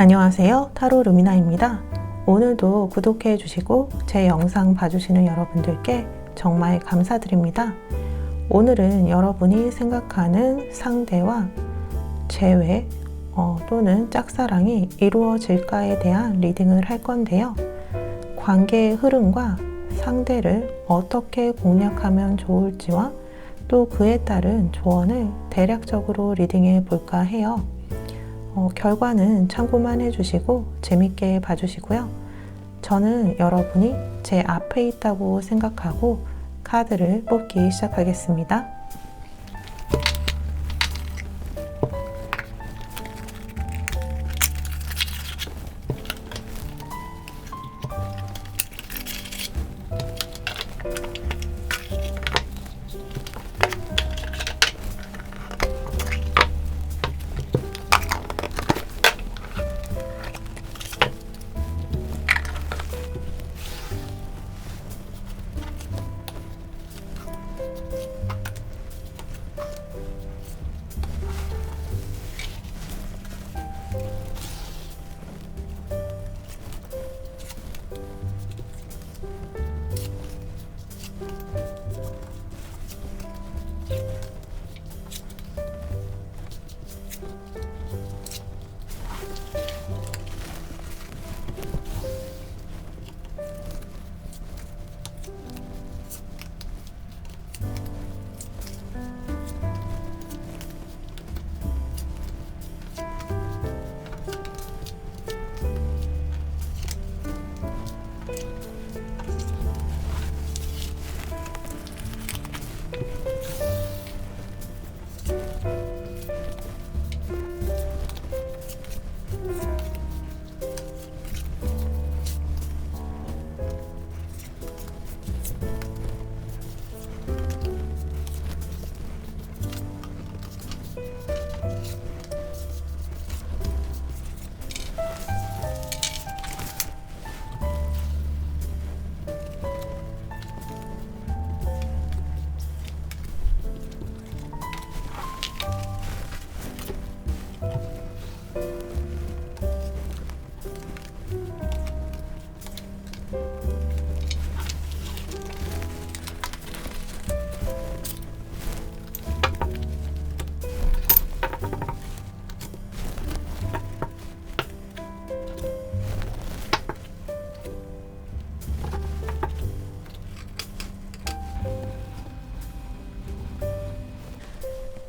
안녕하세요. 타로 루미나입니다. 오늘도 구독해 주시고 제 영상 봐주시는 여러분들께 정말 감사드립니다. 오늘은 여러분이 생각하는 상대와 재회 또는 짝사랑이 이루어질까에 대한 리딩을 할 건데요. 관계의 흐름과 상대를 어떻게 공략하면 좋을지와 또 그에 따른 조언을 대략적으로 리딩해 볼까 해요. 결과는 참고만 해주시고 재밌게 봐주시고요. 저는 여러분이 제 앞에 있다고 생각하고 카드를 뽑기 시작하겠습니다.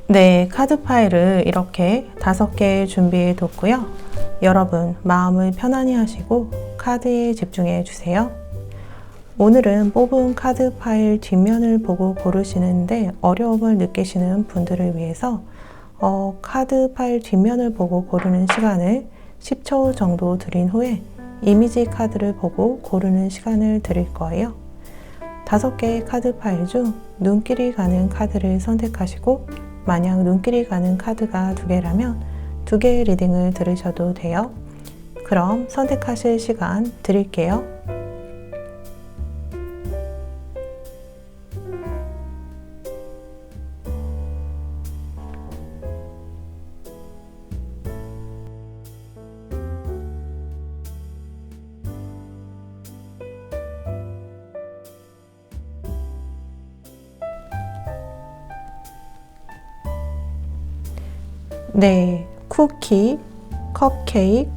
네, 카드 파일을 이렇게 5개 준비해 뒀고요. 여러분 마음을 편안히 하시고 카드에 집중해 주세요. 오늘은 뽑은 카드 파일 뒷면을 보고 고르시는데 어려움을 느끼시는 분들을 위해서 카드 파일 뒷면을 보고 고르는 시간을 10초 정도 드린 후에 이미지 카드를 보고 고르는 시간을 드릴 거예요. 5개의 카드 파일 중 눈길이 가는 카드를 선택하시고 만약 눈길이 가는 카드가 2개라면 2개의 리딩을 들으셔도 돼요. 그럼 선택하실 시간 드릴게요. 네, 쿠키, 컵케이크,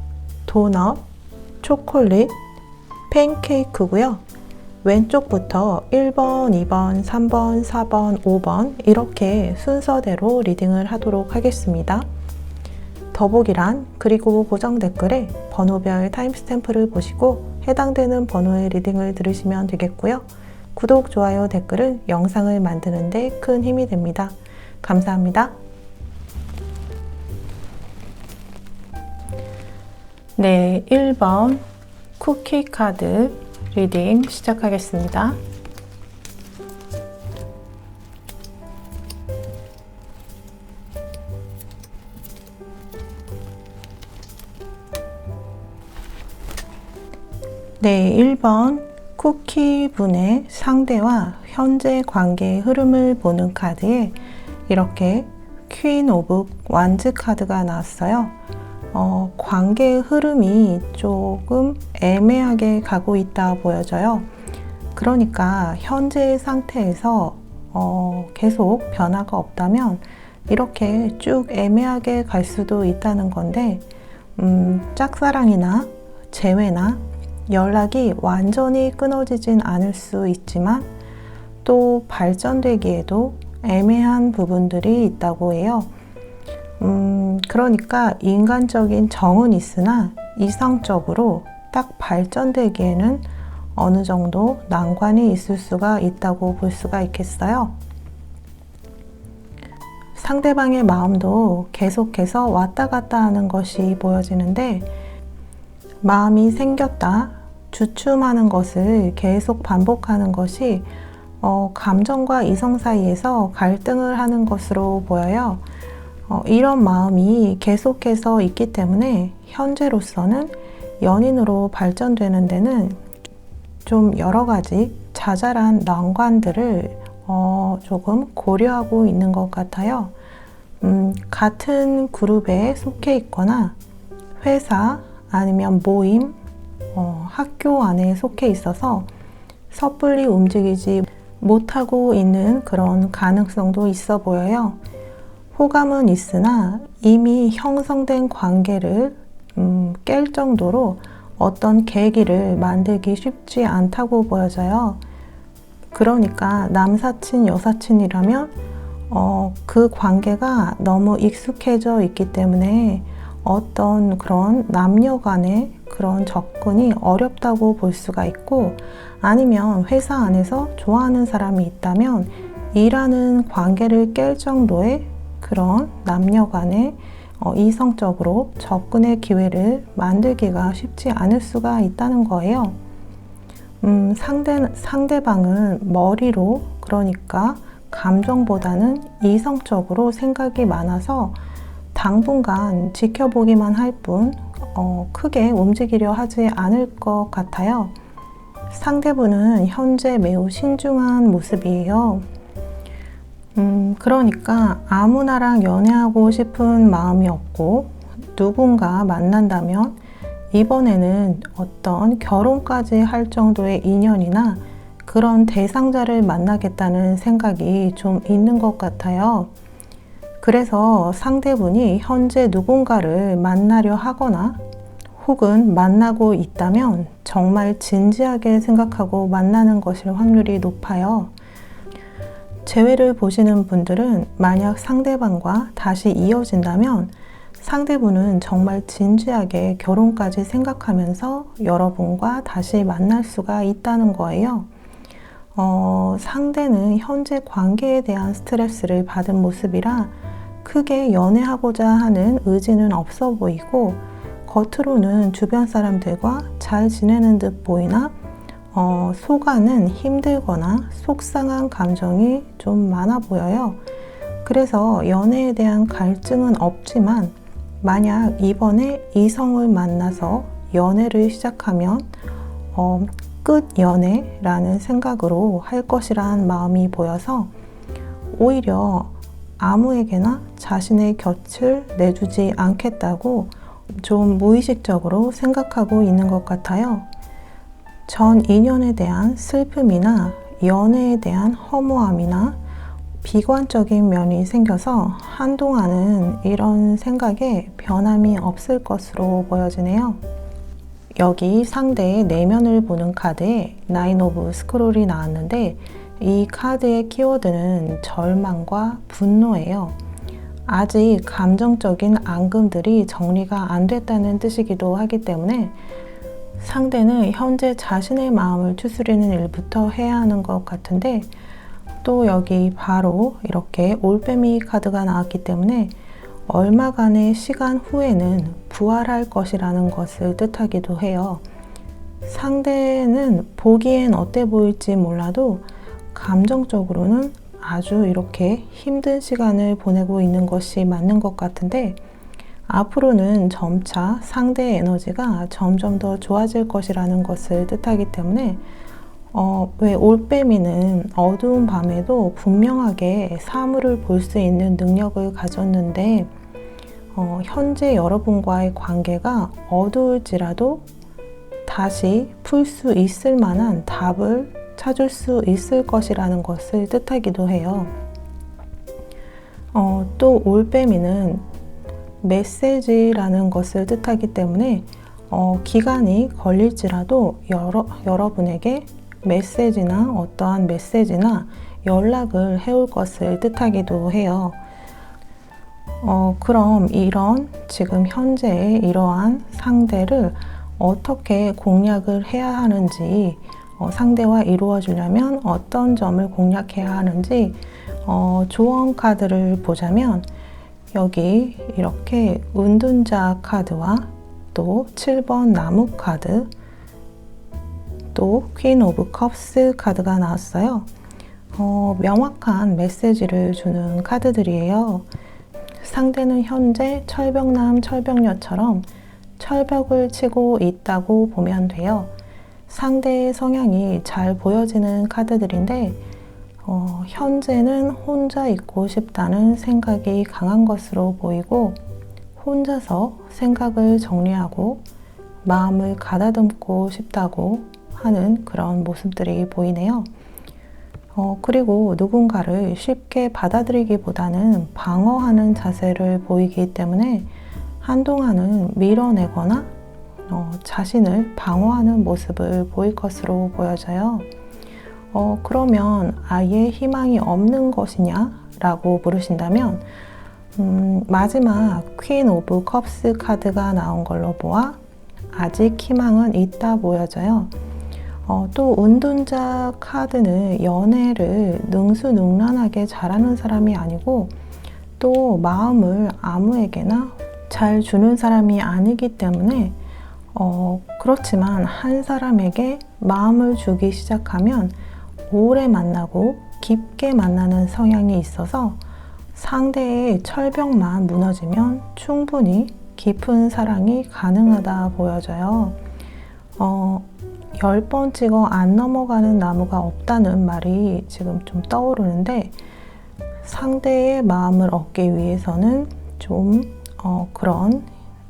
도넛, 초콜릿, 팬케이크고요. 왼쪽부터 1번, 2번, 3번, 4번, 5번 이렇게 순서대로 리딩을 하도록 하겠습니다. 더보기란 그리고 고정 댓글에 번호별 타임스탬프를 보시고 해당되는 번호의 리딩을 들으시면 되겠고요. 구독, 좋아요, 댓글은 영상을 만드는 데 큰 힘이 됩니다. 감사합니다. 네, 1번 쿠키 카드 리딩 시작하겠습니다. 네, 1번 쿠키 분의 상대와 현재 관계의 흐름을 보는 카드에 이렇게 퀸 오브 완즈 카드가 나왔어요. 관계의 흐름이 조금 애매하게 가고 있다 보여져요. 그러니까 현재의 상태에서 계속 변화가 없다면 이렇게 쭉 애매하게 갈 수도 있다는 건데, 짝사랑이나 재회나 연락이 완전히 끊어지진 않을 수 있지만 또 발전되기에도 애매한 부분들이 있다고 해요. 그러니까 인간적인 정은 있으나 이성적으로 딱 발전되기에는 어느 정도 난관이 있을 수가 있다고 볼 수가 있겠어요. 상대방의 마음도 계속해서 왔다 갔다 하는 것이 보여지는데, 마음이 생겼다 주춤하는 것을 계속 반복하는 것이 감정과 이성 사이에서 갈등을 하는 것으로 보여요. 이런 마음이 계속해서 있기 때문에 현재로서는 연인으로 발전되는 데는 좀 여러 가지 자잘한 난관들을 조금 고려하고 있는 것 같아요. 같은 그룹에 속해 있거나 회사 아니면 모임, 학교 안에 속해 있어서 섣불리 움직이지 못하고 있는 그런 가능성도 있어 보여요. 호감은 있으나 이미 형성된 관계를 깰 정도로 어떤 계기를 만들기 쉽지 않다고 보여져요. 그러니까 남사친, 여사친이라면 그 관계가 너무 익숙해져 있기 때문에 어떤 그런 남녀 간의 그런 접근이 어렵다고 볼 수가 있고, 아니면 회사 안에서 좋아하는 사람이 있다면 일하는 관계를 깰 정도의 그런 남녀 간의 이성적으로 접근의 기회를 만들기가 쉽지 않을 수가 있다는 거예요. 상대방은 머리로, 그러니까 감정보다는 이성적으로 생각이 많아서 당분간 지켜보기만 할 뿐 크게 움직이려 하지 않을 것 같아요. 상대분은 현재 매우 신중한 모습이에요. 그러니까 아무나랑 연애하고 싶은 마음이 없고, 누군가 만난다면 이번에는 어떤 결혼까지 할 정도의 인연이나 그런 대상자를 만나겠다는 생각이 좀 있는 것 같아요. 그래서 상대분이 현재 누군가를 만나려 하거나 혹은 만나고 있다면 정말 진지하게 생각하고 만나는 것일 확률이 높아요. 재회를 보시는 분들은 만약 상대방과 다시 이어진다면 상대분은 정말 진지하게 결혼까지 생각하면서 여러분과 다시 만날 수가 있다는 거예요. 상대는 현재 관계에 대한 스트레스를 받은 모습이라 크게 연애하고자 하는 의지는 없어 보이고, 겉으로는 주변 사람들과 잘 지내는 듯 보이나 속안은 힘들거나 속상한 감정이 좀 많아 보여요. 그래서 연애에 대한 갈증은 없지만 만약 이번에 이성을 만나서 연애를 시작하면 끝 연애라는 생각으로 할 것이란 마음이 보여서 오히려 아무에게나 자신의 곁을 내주지 않겠다고 좀 무의식적으로 생각하고 있는 것 같아요. 전 인연에 대한 슬픔이나 연애에 대한 허무함이나 비관적인 면이 생겨서 한동안은 이런 생각에 변함이 없을 것으로 보여지네요. 여기 상대의 내면을 보는 카드에 나인 오브 스크롤이 나왔는데, 이 카드의 키워드는 절망과 분노예요. 아직 감정적인 앙금들이 정리가 안 됐다는 뜻이기도 하기 때문에 상대는 현재 자신의 마음을 추스리는 일부터 해야 하는 것 같은데, 또 여기 바로 이렇게 올빼미 카드가 나왔기 때문에 얼마간의 시간 후에는 부활할 것이라는 것을 뜻하기도 해요. 상대는 보기엔 어때 보일지 몰라도 감정적으로는 아주 이렇게 힘든 시간을 보내고 있는 것이 맞는 것 같은데, 앞으로는 점차 상대의 에너지가 점점 더 좋아질 것이라는 것을 뜻하기 때문에 왜 올빼미는 어두운 밤에도 분명하게 사물을 볼 수 있는 능력을 가졌는데, 현재 여러분과의 관계가 어두울지라도 다시 풀 수 있을 만한 답을 찾을 수 있을 것이라는 것을 뜻하기도 해요. 또 올빼미는 메시지라는 것을 뜻하기 때문에 기간이 걸릴지라도 여러분에게 메시지나 어떠한 메시지나 연락을 해올 것을 뜻하기도 해요. 그럼 이런 지금 현재의 이러한 상대를 어떻게 공략을 해야 하는지, 상대와 이루어지려면 어떤 점을 공략해야 하는지 조언 카드를 보자면 여기 이렇게 은둔자 카드와 또 7번 나무 카드, 또 퀸 오브 컵스 카드가 나왔어요. 명확한 메시지를 주는 카드들이에요. 상대는 현재 철벽남, 철벽녀처럼 철벽을 치고 있다고 보면 돼요. 상대의 성향이 잘 보여지는 카드들인데 현재는 혼자 있고 싶다는 생각이 강한 것으로 보이고 혼자서 생각을 정리하고 마음을 가다듬고 싶다고 하는 그런 모습들이 보이네요. 그리고 누군가를 쉽게 받아들이기보다는 방어하는 자세를 보이기 때문에 한동안은 밀어내거나 자신을 방어하는 모습을 보일 것으로 보여져요. 그러면 아예 희망이 없는 것이냐? 라고 물으신다면 마지막 퀸 오브 컵스 카드가 나온 걸로 보아 아직 희망은 있다 보여져요. 또 은둔자 카드는 연애를 능수능란하게 잘하는 사람이 아니고 또 마음을 아무에게나 잘 주는 사람이 아니기 때문에 그렇지만 한 사람에게 마음을 주기 시작하면 오래 만나고 깊게 만나는 성향이 있어서 상대의 철벽만 무너지면 충분히 깊은 사랑이 가능하다 보여져요. 10번 찍어 안 넘어가는 나무가 없다는 말이 지금 좀 떠오르는데 상대의 마음을 얻기 위해서는 좀 그런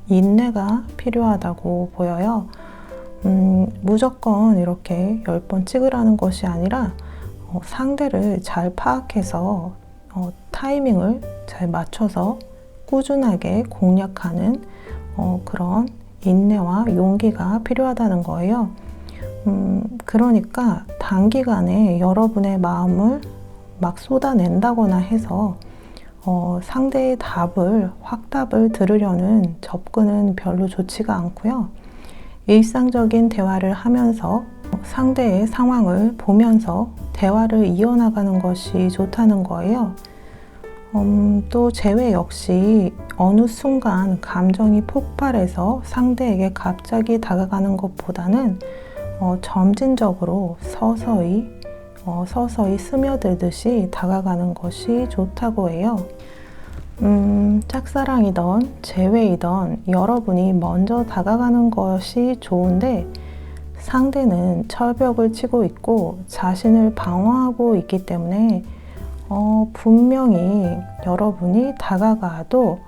인내가 필요하다고 보여요. 무조건 이렇게 10번 찍으라는 것이 아니라 상대를 잘 파악해서 타이밍을 잘 맞춰서 꾸준하게 공략하는 그런 인내와 용기가 필요하다는 거예요. 그러니까 단기간에 여러분의 마음을 막 쏟아낸다거나 해서 상대의 확답을 들으려는 접근은 별로 좋지가 않고요. 일상적인 대화를 하면서 상대의 상황을 보면서 대화를 이어나가는 것이 좋다는 거예요. 또 재회 역시 어느 순간 감정이 폭발해서 상대에게 갑자기 다가가는 것보다는 점진적으로 서서히 스며들듯이 다가가는 것이 좋다고 해요. 짝사랑이던 재회이던 여러분이 먼저 다가가는 것이 좋은데 상대는 철벽을 치고 있고 자신을 방어하고 있기 때문에 분명히 여러분이 다가가도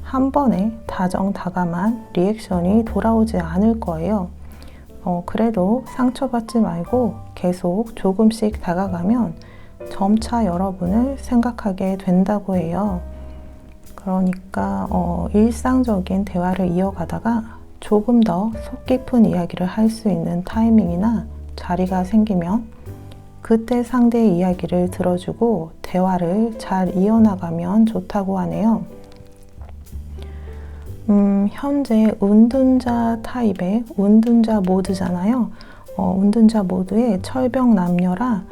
한 번에 다정다감한 리액션이 돌아오지 않을 거예요. 그래도 상처받지 말고 계속 조금씩 다가가면 점차 여러분을 생각하게 된다고 해요. 그러니까 일상적인 대화를 이어가다가 조금 더 속 깊은 이야기를 할 수 있는 타이밍이나 자리가 생기면 그때 상대의 이야기를 들어주고 대화를 잘 이어나가면 좋다고 하네요. 현재 은둔자 타입의 은둔자 모드잖아요. 은둔자 모드의 철벽 남녀라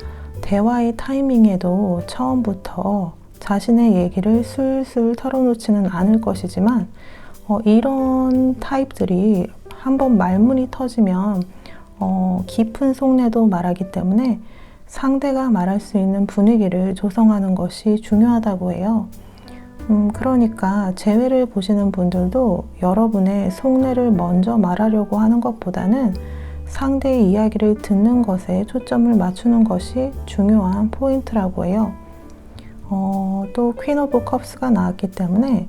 대화의 타이밍에도 처음부터 자신의 얘기를 술술 털어놓지는 않을 것이지만 이런 타입들이 한번 말문이 터지면 깊은 속내도 말하기 때문에 상대가 말할 수 있는 분위기를 조성하는 것이 중요하다고 해요. 그러니까 재회를 보시는 분들도 여러분의 속내를 먼저 말하려고 하는 것보다는 상대의 이야기를 듣는 것에 초점을 맞추는 것이 중요한 포인트라고 해요. 또 퀸 오브 컵스가 나왔기 때문에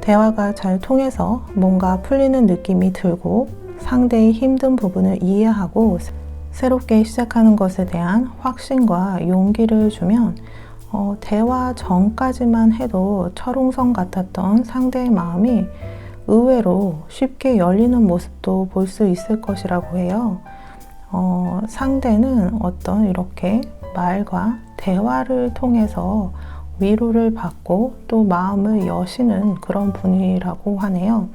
대화가 잘 통해서 뭔가 풀리는 느낌이 들고 상대의 힘든 부분을 이해하고 새롭게 시작하는 것에 대한 확신과 용기를 주면 대화 전까지만 해도 철옹성 같았던 상대의 마음이 의외로 쉽게 열리는 모습도 볼 수 있을 것이라고 해요. 상대는 어떤 이렇게 말과 대화를 통해서 위로를 받고 또 마음을 여시는 그런 분이라고 하네요.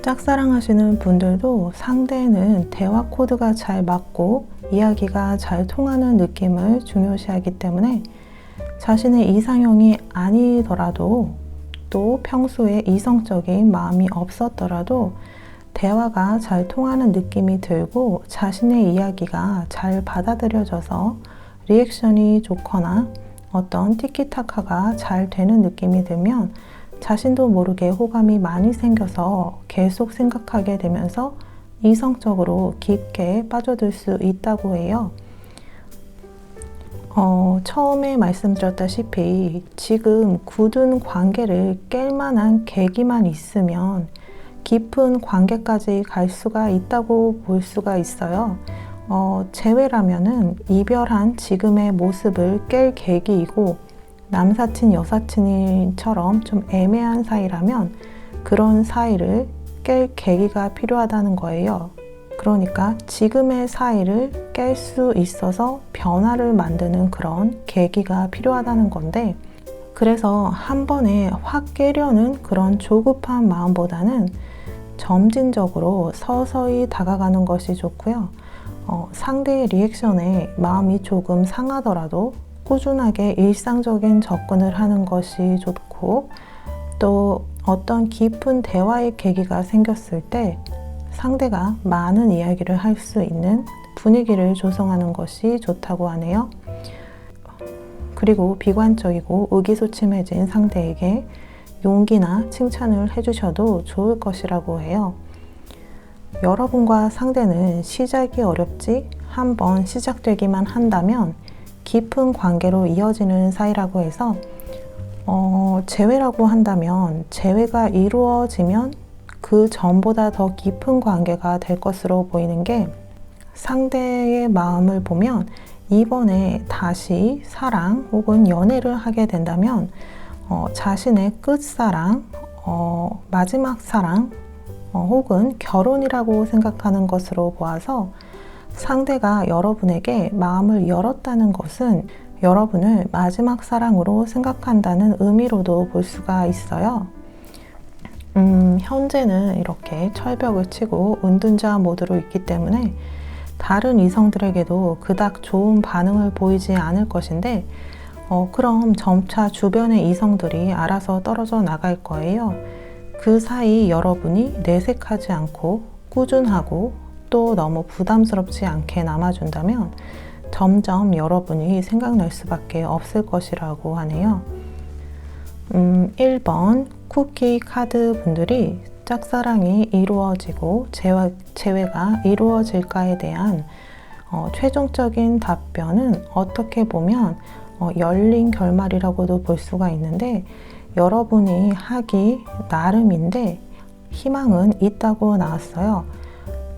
짝사랑하시는 분들도 상대는 대화 코드가 잘 맞고 이야기가 잘 통하는 느낌을 중요시하기 때문에 자신의 이상형이 아니더라도 또 평소에 이성적인 마음이 없었더라도 대화가 잘 통하는 느낌이 들고 자신의 이야기가 잘 받아들여져서 리액션이 좋거나 어떤 티키타카가 잘 되는 느낌이 들면 자신도 모르게 호감이 많이 생겨서 계속 생각하게 되면서 이성적으로 깊게 빠져들 수 있다고 해요. 처음에 말씀드렸다시피 지금 굳은 관계를 깰 만한 계기만 있으면 깊은 관계까지 갈 수가 있다고 볼 수가 있어요. 재회라면은 이별한 지금의 모습을 깰 계기이고 남사친, 여사친처럼 좀 애매한 사이라면 그런 사이를 깰 계기가 필요하다는 거예요. 그러니까 지금의 사이를 깰 수 있어서 변화를 만드는 그런 계기가 필요하다는 건데 그래서 한 번에 확 깨려는 그런 조급한 마음보다는 점진적으로 서서히 다가가는 것이 좋고요. 상대의 리액션에 마음이 조금 상하더라도 꾸준하게 일상적인 접근을 하는 것이 좋고 또 어떤 깊은 대화의 계기가 생겼을 때 상대가 많은 이야기를 할 수 있는 분위기를 조성하는 것이 좋다고 하네요. 그리고 비관적이고 의기소침해진 상대에게 용기나 칭찬을 해주셔도 좋을 것이라고 해요. 여러분과 상대는 시작이 어렵지 한번 시작되기만 한다면 깊은 관계로 이어지는 사이라고 해서 재회라고 한다면 재회가 이루어지면 그 전보다 더 깊은 관계가 될 것으로 보이는 게 상대의 마음을 보면 이번에 다시 사랑 혹은 연애를 하게 된다면 자신의 끝사랑, 마지막 사랑 혹은 결혼이라고 생각하는 것으로 보아서 상대가 여러분에게 마음을 열었다는 것은 여러분을 마지막 사랑으로 생각한다는 의미로도 볼 수가 있어요. 현재는 이렇게 철벽을 치고 은둔자 모드로 있기 때문에 다른 이성들에게도 그닥 좋은 반응을 보이지 않을 것인데 그럼 점차 주변의 이성들이 알아서 떨어져 나갈 거예요. 그 사이 여러분이 내색하지 않고 꾸준하고 또 너무 부담스럽지 않게 남아준다면 점점 여러분이 생각날 수밖에 없을 것이라고 하네요. 1번 쿠키 카드 분들이 짝사랑이 이루어지고 재회가 이루어질까에 대한 최종적인 답변은 어떻게 보면 열린 결말이라고도 볼 수가 있는데 여러분이 하기 나름인데 희망은 있다고 나왔어요.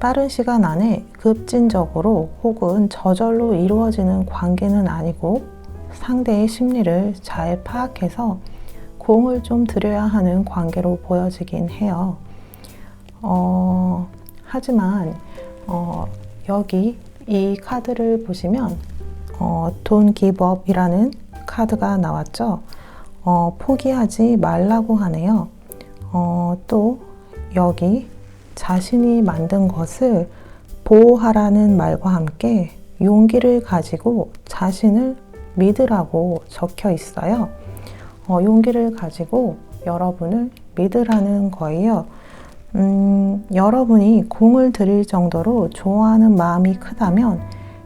빠른 시간 안에 급진적으로 혹은 저절로 이루어지는 관계는 아니고 상대의 심리를 잘 파악해서 공을 좀 들여야 하는 관계로 보여지긴 해요. 하지만 여기 이 카드를 보시면 Don't give up 이라는 카드가 나왔죠. 포기하지 말라고 하네요. 또 여기 자신이 만든 것을 보호하라는 말과 함께 용기를 가지고 자신을 믿으라고 적혀 있어요. 용기를 가지고 여러분을 믿으라는 거예요. 여러분이 공을 들일 정도로 좋아하는 마음이 크다면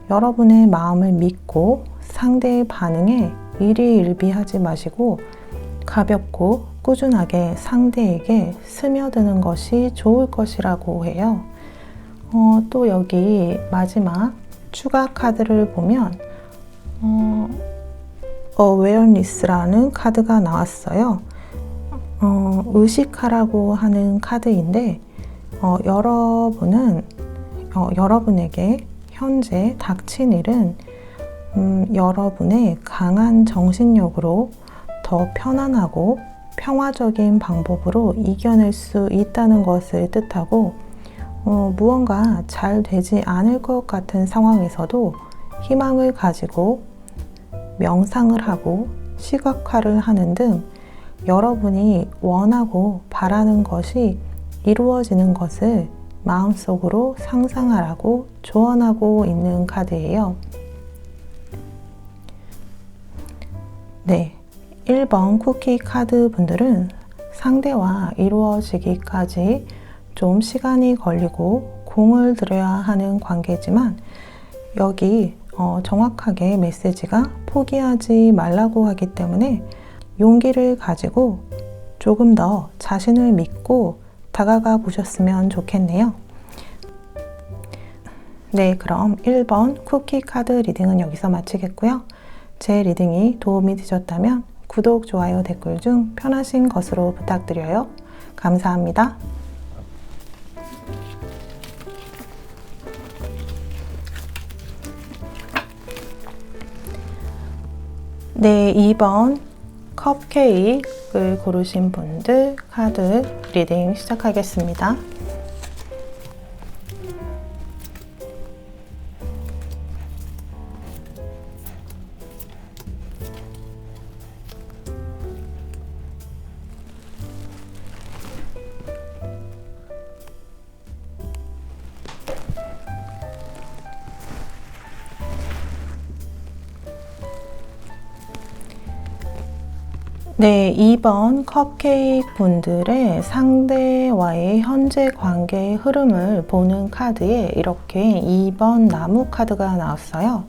여러분의 마음을 믿고 상대의 반응에 일희일비하지 마시고 가볍고 꾸준하게 상대에게 스며드는 것이 좋을 것이라고 해요. 또 여기 마지막 추가 카드를 보면 awareness라는 카드가 나왔어요. 의식하라고 하는 카드인데 여러분은 여러분에게 현재 닥친 일은 여러분의 강한 정신력으로 더 편안하고 평화적인 방법으로 이겨낼 수 있다는 것을 뜻하고 무언가 잘 되지 않을 것 같은 상황에서도 희망을 가지고 명상을 하고 시각화를 하는 등 여러분이 원하고 바라는 것이 이루어지는 것을 마음속으로 상상하라고 조언하고 있는 카드예요. 네, 1번 쿠키 카드 분들은 상대와 이루어지기까지 좀 시간이 걸리고 공을 들여야 하는 관계지만 여기 정확하게 메시지가 포기하지 말라고 하기 때문에 용기를 가지고 조금 더 자신을 믿고 다가가 보셨으면 좋겠네요. 네, 그럼 1번 쿠키 카드 리딩은 여기서 마치겠고요. 제 리딩이 도움이 되셨다면 구독, 좋아요, 댓글 중 편하신 것으로 부탁드려요. 감사합니다. 네, 2번 컵케이크를 고르신 분들 카드 리딩 시작하겠습니다. 네, 2번 컵케이크 분들의 상대와의 현재 관계의 흐름을 보는 카드에 이렇게 2번 나무 카드가 나왔어요.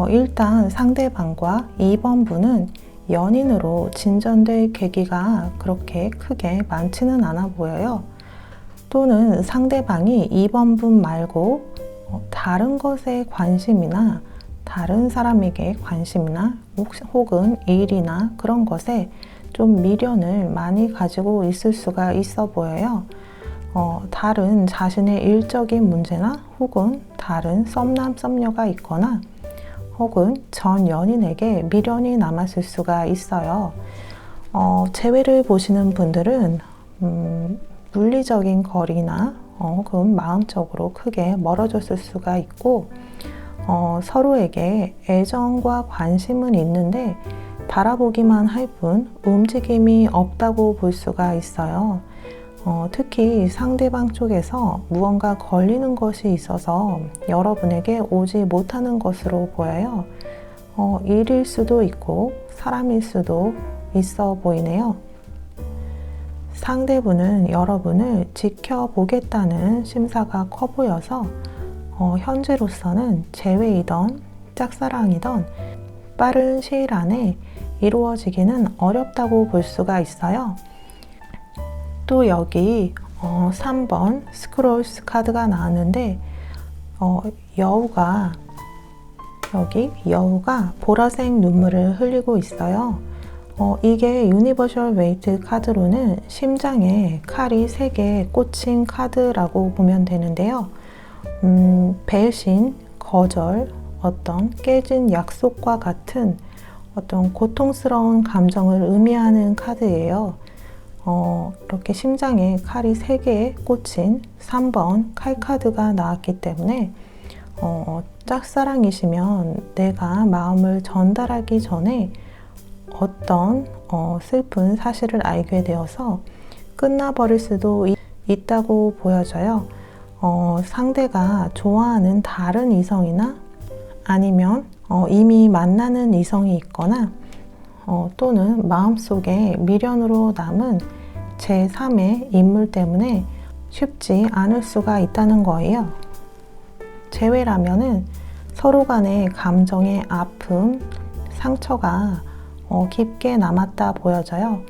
일단 상대방과 2번 분은 연인으로 진전될 계기가 그렇게 크게 많지는 않아 보여요. 또는 상대방이 2번 분 말고 다른 것에 관심이나 다른 사람에게 관심이나 혹은 일이나 그런 것에 좀 미련을 많이 가지고 있을 수가 있어 보여요. 다른 자신의 일적인 문제나 혹은 다른 썸남 썸녀가 있거나 혹은 전 연인에게 미련이 남았을 수가 있어요. 재회를 보시는 분들은 물리적인 거리나 혹은 마음적으로 크게 멀어졌을 수가 있고 서로에게 애정과 관심은 있는데 바라보기만 할 뿐 움직임이 없다고 볼 수가 있어요. 특히 상대방 쪽에서 무언가 걸리는 것이 있어서 여러분에게 오지 못하는 것으로 보여요. 일일 수도 있고 사람일 수도 있어 보이네요. 상대분은 여러분을 지켜보겠다는 심사가 커 보여서 현재로서는 재회이던 짝사랑이던 빠른 시일 안에 이루어지기는 어렵다고 볼 수가 있어요. 또 여기 3번 스크롤스 카드가 나왔는데 여우가 보라색 눈물을 흘리고 있어요. 이게 유니버셜 웨이트 카드로는 심장에 칼이 3개 꽂힌 카드라고 보면 되는데요. 배신, 거절, 어떤 깨진 약속과 같은 어떤 고통스러운 감정을 의미하는 카드예요. 이렇게 심장에 칼이 3개 꽂힌 3번 칼 카드가 나왔기 때문에 짝사랑이시면 내가 마음을 전달하기 전에 어떤 슬픈 사실을 알게 되어서 끝나버릴 수도 있다고 보여져요. 상대가 좋아하는 다른 이성이나 아니면 이미 만나는 이성이 있거나 또는 마음속에 미련으로 남은 제3의 인물 때문에 쉽지 않을 수가 있다는 거예요. 재회라면은 서로 간의 감정의 아픔, 상처가 깊게 남았다 보여져요.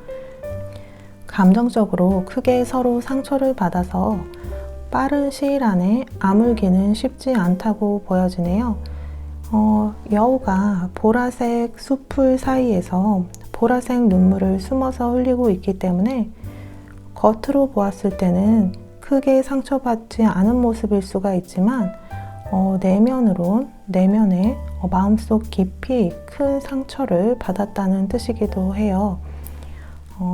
감정적으로 크게 서로 상처를 받아서 빠른 시일 안에 아물기는 쉽지 않다고 보여지네요. 여우가 보라색 숲풀 사이에서 보라색 눈물을 숨어서 흘리고 있기 때문에 겉으로 보았을 때는 크게 상처받지 않은 모습일 수가 있지만 내면에 마음속 깊이 큰 상처를 받았다는 뜻이기도 해요.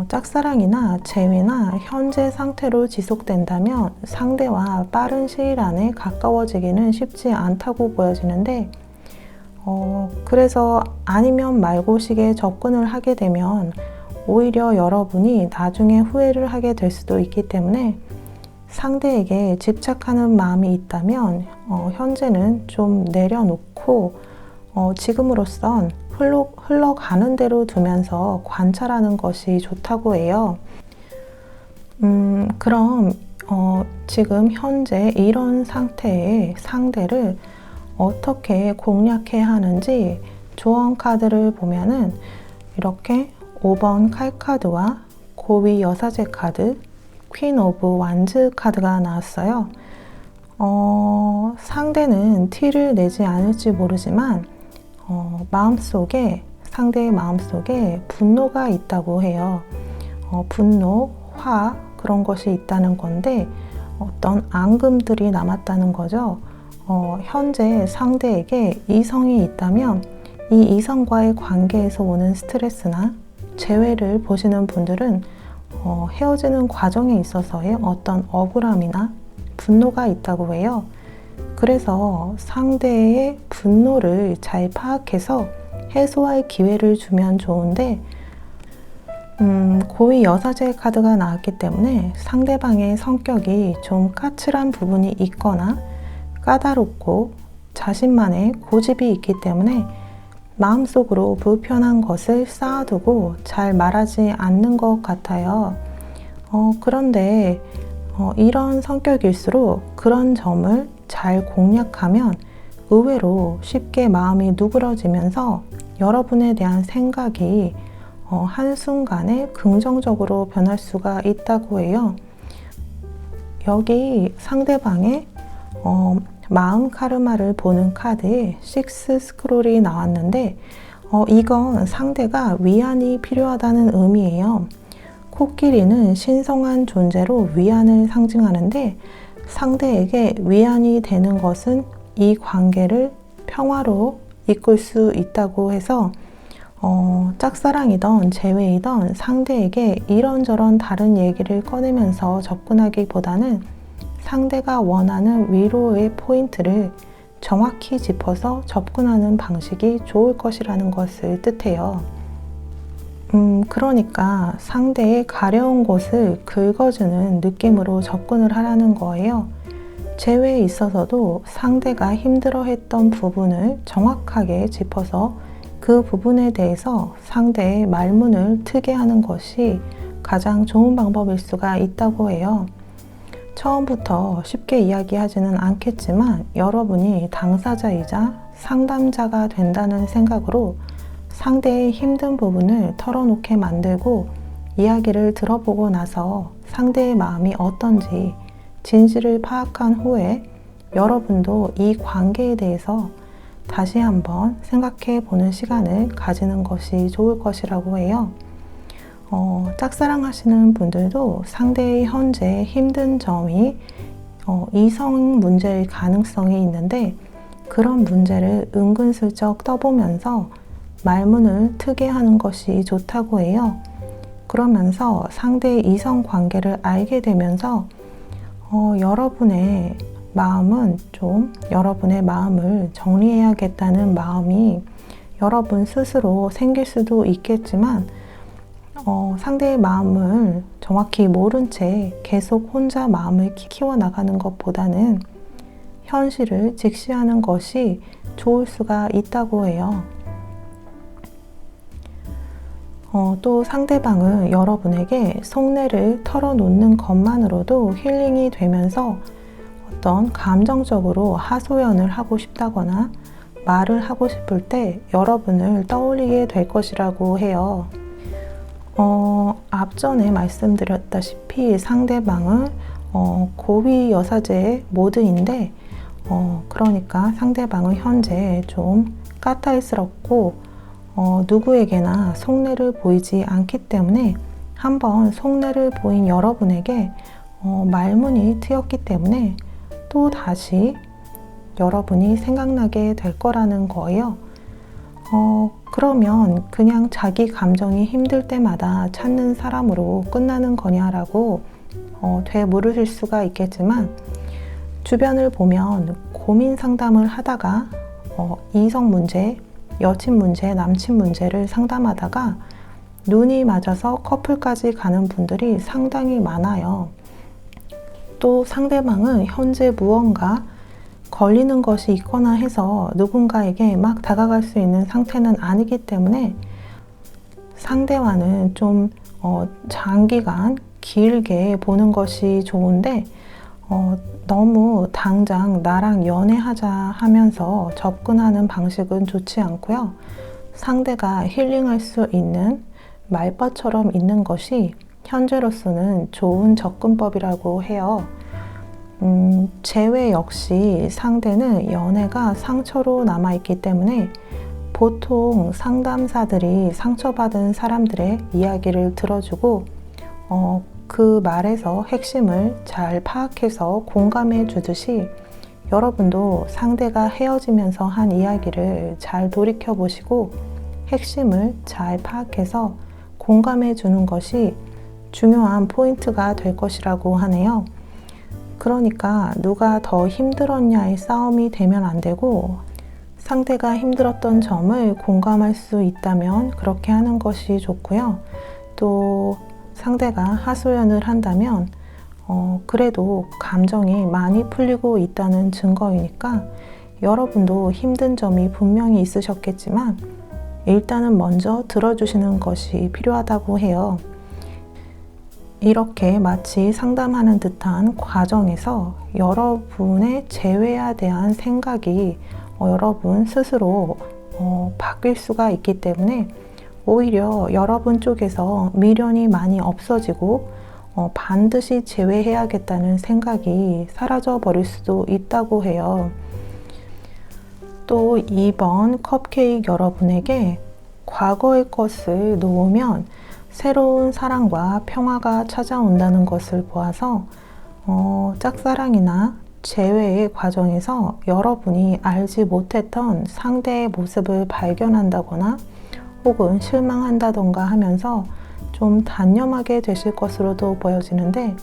짝사랑이나 재회나 현재 상태로 지속된다면 상대와 빠른 시일 안에 가까워지기는 쉽지 않다고 보여지는데 그래서 아니면 말고식에 접근을 하게 되면 오히려 여러분이 나중에 후회를 하게 될 수도 있기 때문에 상대에게 집착하는 마음이 있다면 현재는 좀 내려놓고 지금으로선 흘러가는 대로 두면서 관찰하는 것이 좋다고 해요. 그럼 지금 현재 이런 상태의 상대를 어떻게 공략해야 하는지 조언 카드를 보면은 이렇게 5번 칼 카드와 고위 여사제 카드, 퀸 오브 완즈 카드가 나왔어요. 상대는 티를 내지 않을지 모르지만 상대의 마음속에 분노가 있다고 해요. 분노, 화 그런 것이 있다는 건데 어떤 앙금들이 남았다는 거죠. 현재 상대에게 이성이 있다면 이 이성과의 관계에서 오는 스트레스나 재회를 보시는 분들은 헤어지는 과정에 있어서의 어떤 억울함이나 분노가 있다고 해요. 그래서 상대의 분노를 잘 파악해서 해소할 기회를 주면 좋은데 고위 여사제 카드가 나왔기 때문에 상대방의 성격이 좀 까칠한 부분이 있거나 까다롭고 자신만의 고집이 있기 때문에 마음속으로 불편한 것을 쌓아두고 잘 말하지 않는 것 같아요. 그런데 이런 성격일수록 그런 점을 잘 공략하면 의외로 쉽게 마음이 누그러지면서 여러분에 대한 생각이 한순간에 긍정적으로 변할 수가 있다고 해요. 여기 상대방의 마음 카르마를 보는 카드에 6 스크롤이 나왔는데 이건 상대가 위안이 필요하다는 의미예요. 코끼리는 신성한 존재로 위안을 상징하는데 상대에게 위안이 되는 것은 이 관계를 평화로 이끌 수 있다고 해서 짝사랑이던 재회이던 상대에게 이런저런 다른 얘기를 꺼내면서 접근하기보다는 상대가 원하는 위로의 포인트를 정확히 짚어서 접근하는 방식이 좋을 것이라는 것을 뜻해요. 그러니까 상대의 가려운 곳을 긁어주는 느낌으로 접근을 하라는 거예요. 재회에 있어서도 상대가 힘들어했던 부분을 정확하게 짚어서 그 부분에 대해서 상대의 말문을 트게 하는 것이 가장 좋은 방법일 수가 있다고 해요. 처음부터 쉽게 이야기하지는 않겠지만 여러분이 당사자이자 상담자가 된다는 생각으로 상대의 힘든 부분을 털어놓게 만들고 이야기를 들어보고 나서 상대의 마음이 어떤지 진실을 파악한 후에 여러분도 이 관계에 대해서 다시 한번 생각해 보는 시간을 가지는 것이 좋을 것이라고 해요. 짝사랑 하시는 분들도 상대의 현재 힘든 점이 이성 문제일 가능성이 있는데 그런 문제를 은근슬쩍 떠보면서 말문을 트게 하는 것이 좋다고 해요. 그러면서 상대의 이성 관계를 알게 되면서 여러분의 마음은 여러분의 마음을 정리해야겠다는 마음이 여러분 스스로 생길 수도 있겠지만 상대의 마음을 정확히 모른 채 계속 혼자 마음을 키워나가는 것보다는 현실을 직시하는 것이 좋을 수가 있다고 해요. 또 상대방은 여러분에게 속내를 털어놓는 것만으로도 힐링이 되면서 어떤 감정적으로 하소연을 하고 싶다거나 말을 하고 싶을 때 여러분을 떠올리게 될 것이라고 해요. 앞전에 말씀드렸다시피 상대방은 고위 여사제의 모드인데 그러니까 상대방은 현재 좀 까탈스럽고 누구에게나 속내를 보이지 않기 때문에 한번 속내를 보인 여러분에게 말문이 트였기 때문에 또 다시 여러분이 생각나게 될 거라는 거예요. 그러면 그냥 자기 감정이 힘들 때마다 찾는 사람으로 끝나는 거냐라고 되물으실 수가 있겠지만, 주변을 보면 고민 상담을 하다가 이성 문제, 여친 문제, 남친 문제를 상담하다가 눈이 맞아서 커플까지 가는 분들이 상당히 많아요. 또 상대방은 현재 무언가 걸리는 것이 있거나 해서 누군가에게 막 다가갈 수 있는 상태는 아니기 때문에 상대와는 좀 장기간 길게 보는 것이 좋은데, 너무 당장 나랑 연애하자 하면서 접근하는 방식은 좋지 않고요. 상대가 힐링할 수 있는 말벗처럼 있는 것이 현재로서는 좋은 접근법이라고 해요. 재회 역시 상대는 연애가 상처로 남아있기 때문에 보통 상담사들이 상처받은 사람들의 이야기를 들어주고 그 말에서 핵심을 잘 파악해서 공감해 주듯이, 여러분도 상대가 헤어지면서 한 이야기를 잘 돌이켜 보시고 핵심을 잘 파악해서 공감해 주는 것이 중요한 포인트가 될 것이라고 하네요. 그러니까 누가 더 힘들었냐의 싸움이 되면 안 되고, 상대가 힘들었던 점을 공감할 수 있다면 그렇게 하는 것이 좋고요. 또 상대가 하소연을 한다면 그래도 감정이 많이 풀리고 있다는 증거이니까 여러분도 힘든 점이 분명히 있으셨겠지만 일단은 먼저 들어주시는 것이 필요하다고 해요. 이렇게 마치 상담하는 듯한 과정에서 여러분의 재회에 대한 생각이 여러분 스스로 바뀔 수가 있기 때문에 오히려 여러분 쪽에서 미련이 많이 없어지고 반드시 재회해야겠다는 생각이 사라져 버릴 수도 있다고 해요. 또 이번 컵케이크 여러분에게 과거의 것을 놓으면 새로운 사랑과 평화가 찾아온다는 것을 보아서 짝사랑이나 재회의 과정에서 여러분이 알지 못했던 상대의 모습을 발견한다거나 혹은 실망한다던가 하면서 좀 단념하게 되실 것으로도 보여지는데,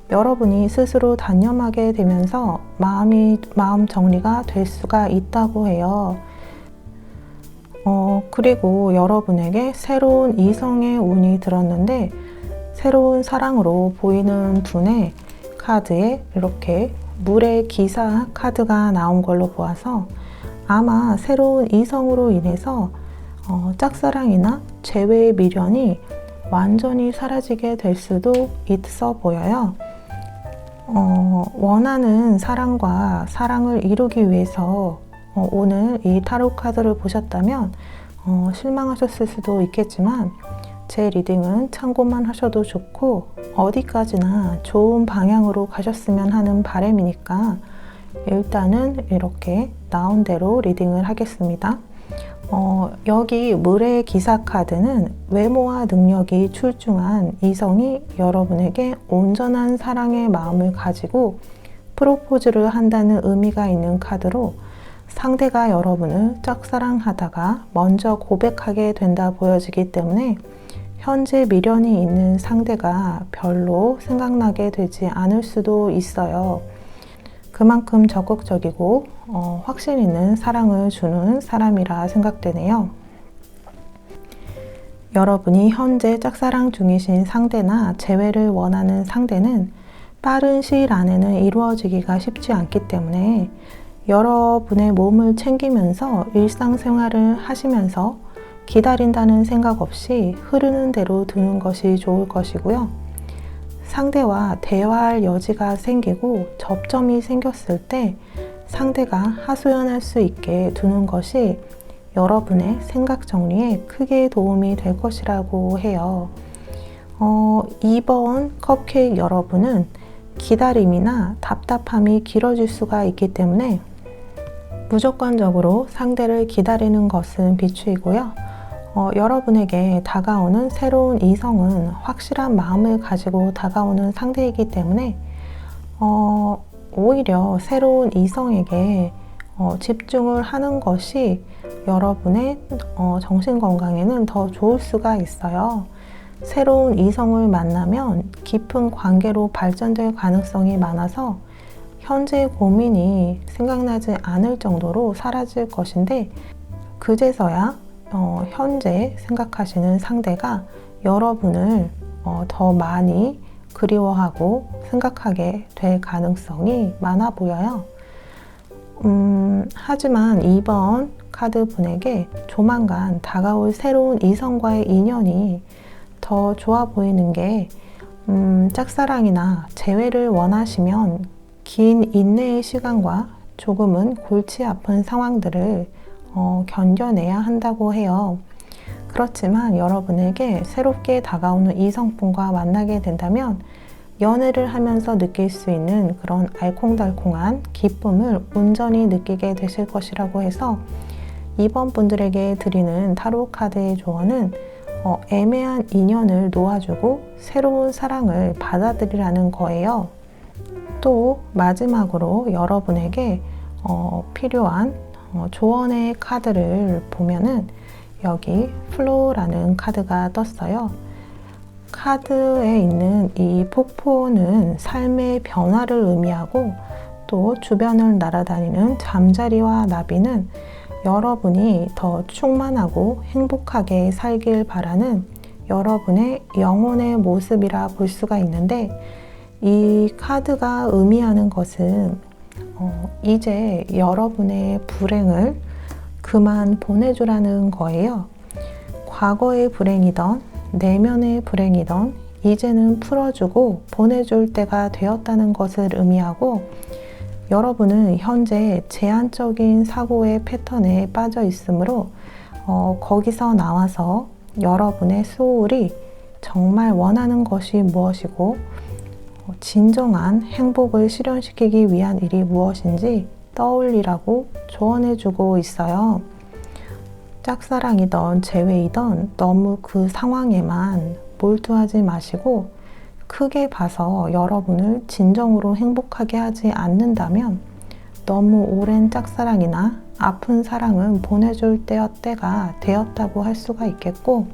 여러분이 스스로 단념하게 되면서 마음 정리가 될 수가 있다고 해요. 그리고 여러분에게 새로운 이성의 운이 들었는데, 새로운 사랑으로 보이는 분의 카드에 이렇게 물의 기사 카드가 나온 걸로 보아서 아마 새로운 이성으로 인해서 짝사랑이나 재회의 미련이 완전히 사라지게 될 수도 있어 보여요. 원하는 사랑과 사랑을 이루기 위해서 오늘 이 타로 카드를 보셨다면 실망하셨을 수도 있겠지만, 제 리딩은 참고만 하셔도 좋고 어디까지나 좋은 방향으로 가셨으면 하는 바람이니까 일단은 이렇게 나온 대로 리딩을 하겠습니다. 여기 물의 기사 카드는 외모와 능력이 출중한 이성이 여러분에게 온전한 사랑의 마음을 가지고 프로포즈를 한다는 의미가 있는 카드로, 상대가 여러분을 짝사랑하다가 먼저 고백하게 된다 보여지기 때문에 현재 미련이 있는 상대가 별로 생각나게 되지 않을 수도 있어요. 그만큼 적극적이고 확신 있는 사랑을 주는 사람이라 생각되네요. 여러분이 현재 짝사랑 중이신 상대나 재회를 원하는 상대는 빠른 시일 안에는 이루어지기가 쉽지 않기 때문에 여러분의 몸을 챙기면서 일상생활을 하시면서 기다린다는 생각 없이 흐르는 대로 두는 것이 좋을 것이고요. 상대와 대화할 여지가 생기고 접점이 생겼을 때 상대가 하소연할 수 있게 두는 것이 여러분의 생각 정리에 크게 도움이 될 것이라고 해요. 이번 컵케이크 여러분은 기다림이나 답답함이 길어질 수가 있기 때문에 무조건적으로 상대를 기다리는 것은 비추이고요. 여러분에게 다가오는 새로운 이성은 확실한 마음을 가지고 다가오는 상대이기 때문에 오히려 새로운 이성에게 집중을 하는 것이 여러분의 정신건강에는 더 좋을 수가 있어요. 새로운 이성을 만나면 깊은 관계로 발전될 가능성이 많아서 현재 고민이 생각나지 않을 정도로 사라질 것인데, 그제서야 현재 생각하시는 상대가 여러분을 더 많이 그리워하고 생각하게 될 가능성이 많아 보여요. 하지만 이번 카드 분에게 조만간 다가올 새로운 이성과의 인연이 더 좋아 보이는 게, 짝사랑이나 재회를 원하시면 긴 인내의 시간과 조금은 골치 아픈 상황들을 견뎌내야 한다고 해요. 그렇지만 여러분에게 새롭게 다가오는 이성분과 만나게 된다면 연애를 하면서 느낄 수 있는 그런 알콩달콩한 기쁨을 온전히 느끼게 되실 것이라고 해서, 이번 분들에게 드리는 타로 카드의 조언은 애매한 인연을 놓아주고 새로운 사랑을 받아들이라는 거예요. 또 마지막으로 여러분에게 필요한 조언의 카드를 보면은 여기 플로우라는 카드가 떴어요. 카드에 있는 이 폭포는 삶의 변화를 의미하고, 또 주변을 날아다니는 잠자리와 나비는 여러분이 더 충만하고 행복하게 살길 바라는 여러분의 영혼의 모습이라 볼 수가 있는데, 이 카드가 의미하는 것은 이제 여러분의 불행을 그만 보내주라는 거예요. 과거의 불행이던 내면의 불행이던 이제는 풀어주고 보내줄 때가 되었다는 것을 의미하고, 여러분은 현재 제한적인 사고의 패턴에 빠져 있으므로 거기서 나와서 여러분의 소울이 정말 원하는 것이 무엇이고 진정한 행복을 실현시키기 위한 일이 무엇인지 떠올리라고 조언해주고 있어요. 짝사랑이던 재회이던 너무 그 상황에만 몰두하지 마시고, 크게 봐서 여러분을 진정으로 행복하게 하지 않는다면 너무 오랜 짝사랑이나 아픈 사랑은 보내줄 때가 되었다고 할 수가 있겠고,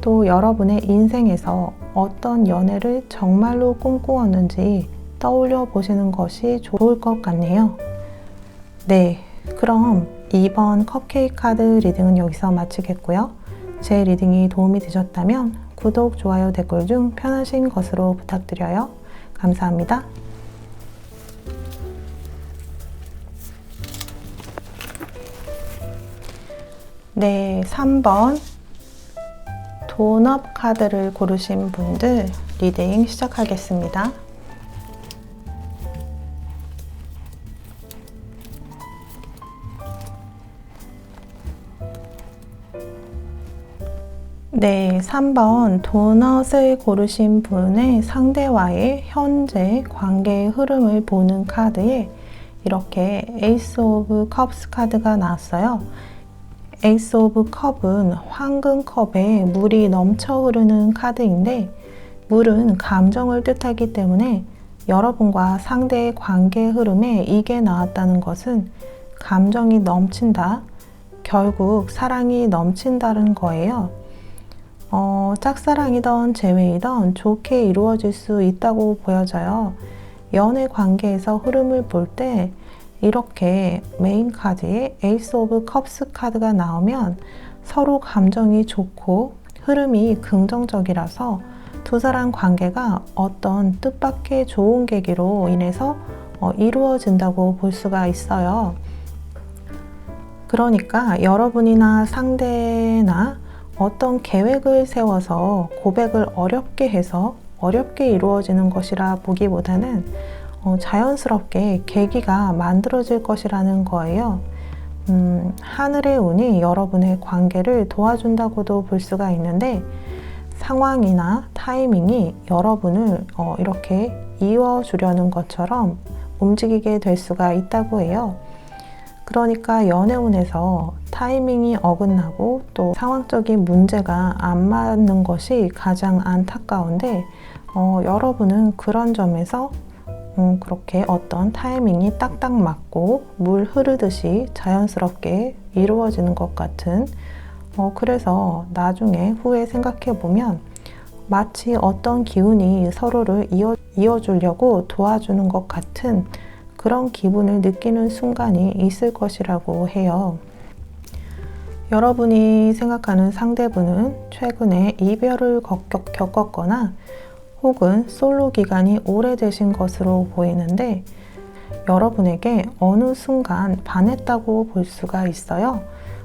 또 여러분의 인생에서 어떤 연애를 정말로 꿈꾸었는지 떠올려 보시는 것이 좋을 것 같네요. 네, 그럼 이번 컵케이크 카드 리딩은 여기서 마치겠고요. 제 리딩이 도움이 되셨다면 구독, 좋아요, 댓글 중 편하신 것으로 부탁드려요. 감사합니다. 네, 3번 도넛 카드를 고르신 분들 리딩 시작하겠습니다. 네, 3번 도넛을 고르신 분의 상대와의 현재 관계의 흐름을 보는 카드에 이렇게 에이스 오브 컵스 카드가 나왔어요. 에이스 오브 컵은 황금 컵에 물이 넘쳐 흐르는 카드인데, 물은 감정을 뜻하기 때문에 여러분과 상대의 관계 흐름에 이게 나왔다는 것은 감정이 넘친다, 결국 사랑이 넘친다는 거예요. 짝사랑이던 재회이던 좋게 이루어질 수 있다고 보여져요. 연애 관계에서 흐름을 볼 때 이렇게 메인 카드에 에이스 오브 컵스 카드가 나오면 서로 감정이 좋고 흐름이 긍정적이라서 두 사람 관계가 어떤 뜻밖의 좋은 계기로 인해서 이루어진다고 볼 수가 있어요. 그러니까 여러분이나 상대나 어떤 계획을 세워서 고백을 어렵게 해서 어렵게 이루어지는 것이라 보기보다는 자연스럽게 계기가 만들어질 것이라는 거예요. 하늘의 운이 여러분의 관계를 도와준다고도 볼 수가 있는데, 상황이나 타이밍이 여러분을 이렇게 이어주려는 것처럼 움직이게 될 수가 있다고 해요. 그러니까 연애운에서 타이밍이 어긋나고 또 상황적인 문제가 안 맞는 것이 가장 안타까운데 여러분은 그런 점에서 그렇게 어떤 타이밍이 딱딱 맞고 물 흐르듯이 자연스럽게 이루어지는 것 같은 그래서 나중에 후에 생각해 보면 마치 어떤 기운이 서로를 이어주려고 도와주는 것 같은 그런 기분을 느끼는 순간이 있을 것이라고 해요. 여러분이 생각하는 상대분은 최근에 이별을 겪었거나 혹은 솔로 기간이 오래되신 것으로 보이는데 여러분에게 어느 순간 반했다고 볼 수가 있어요.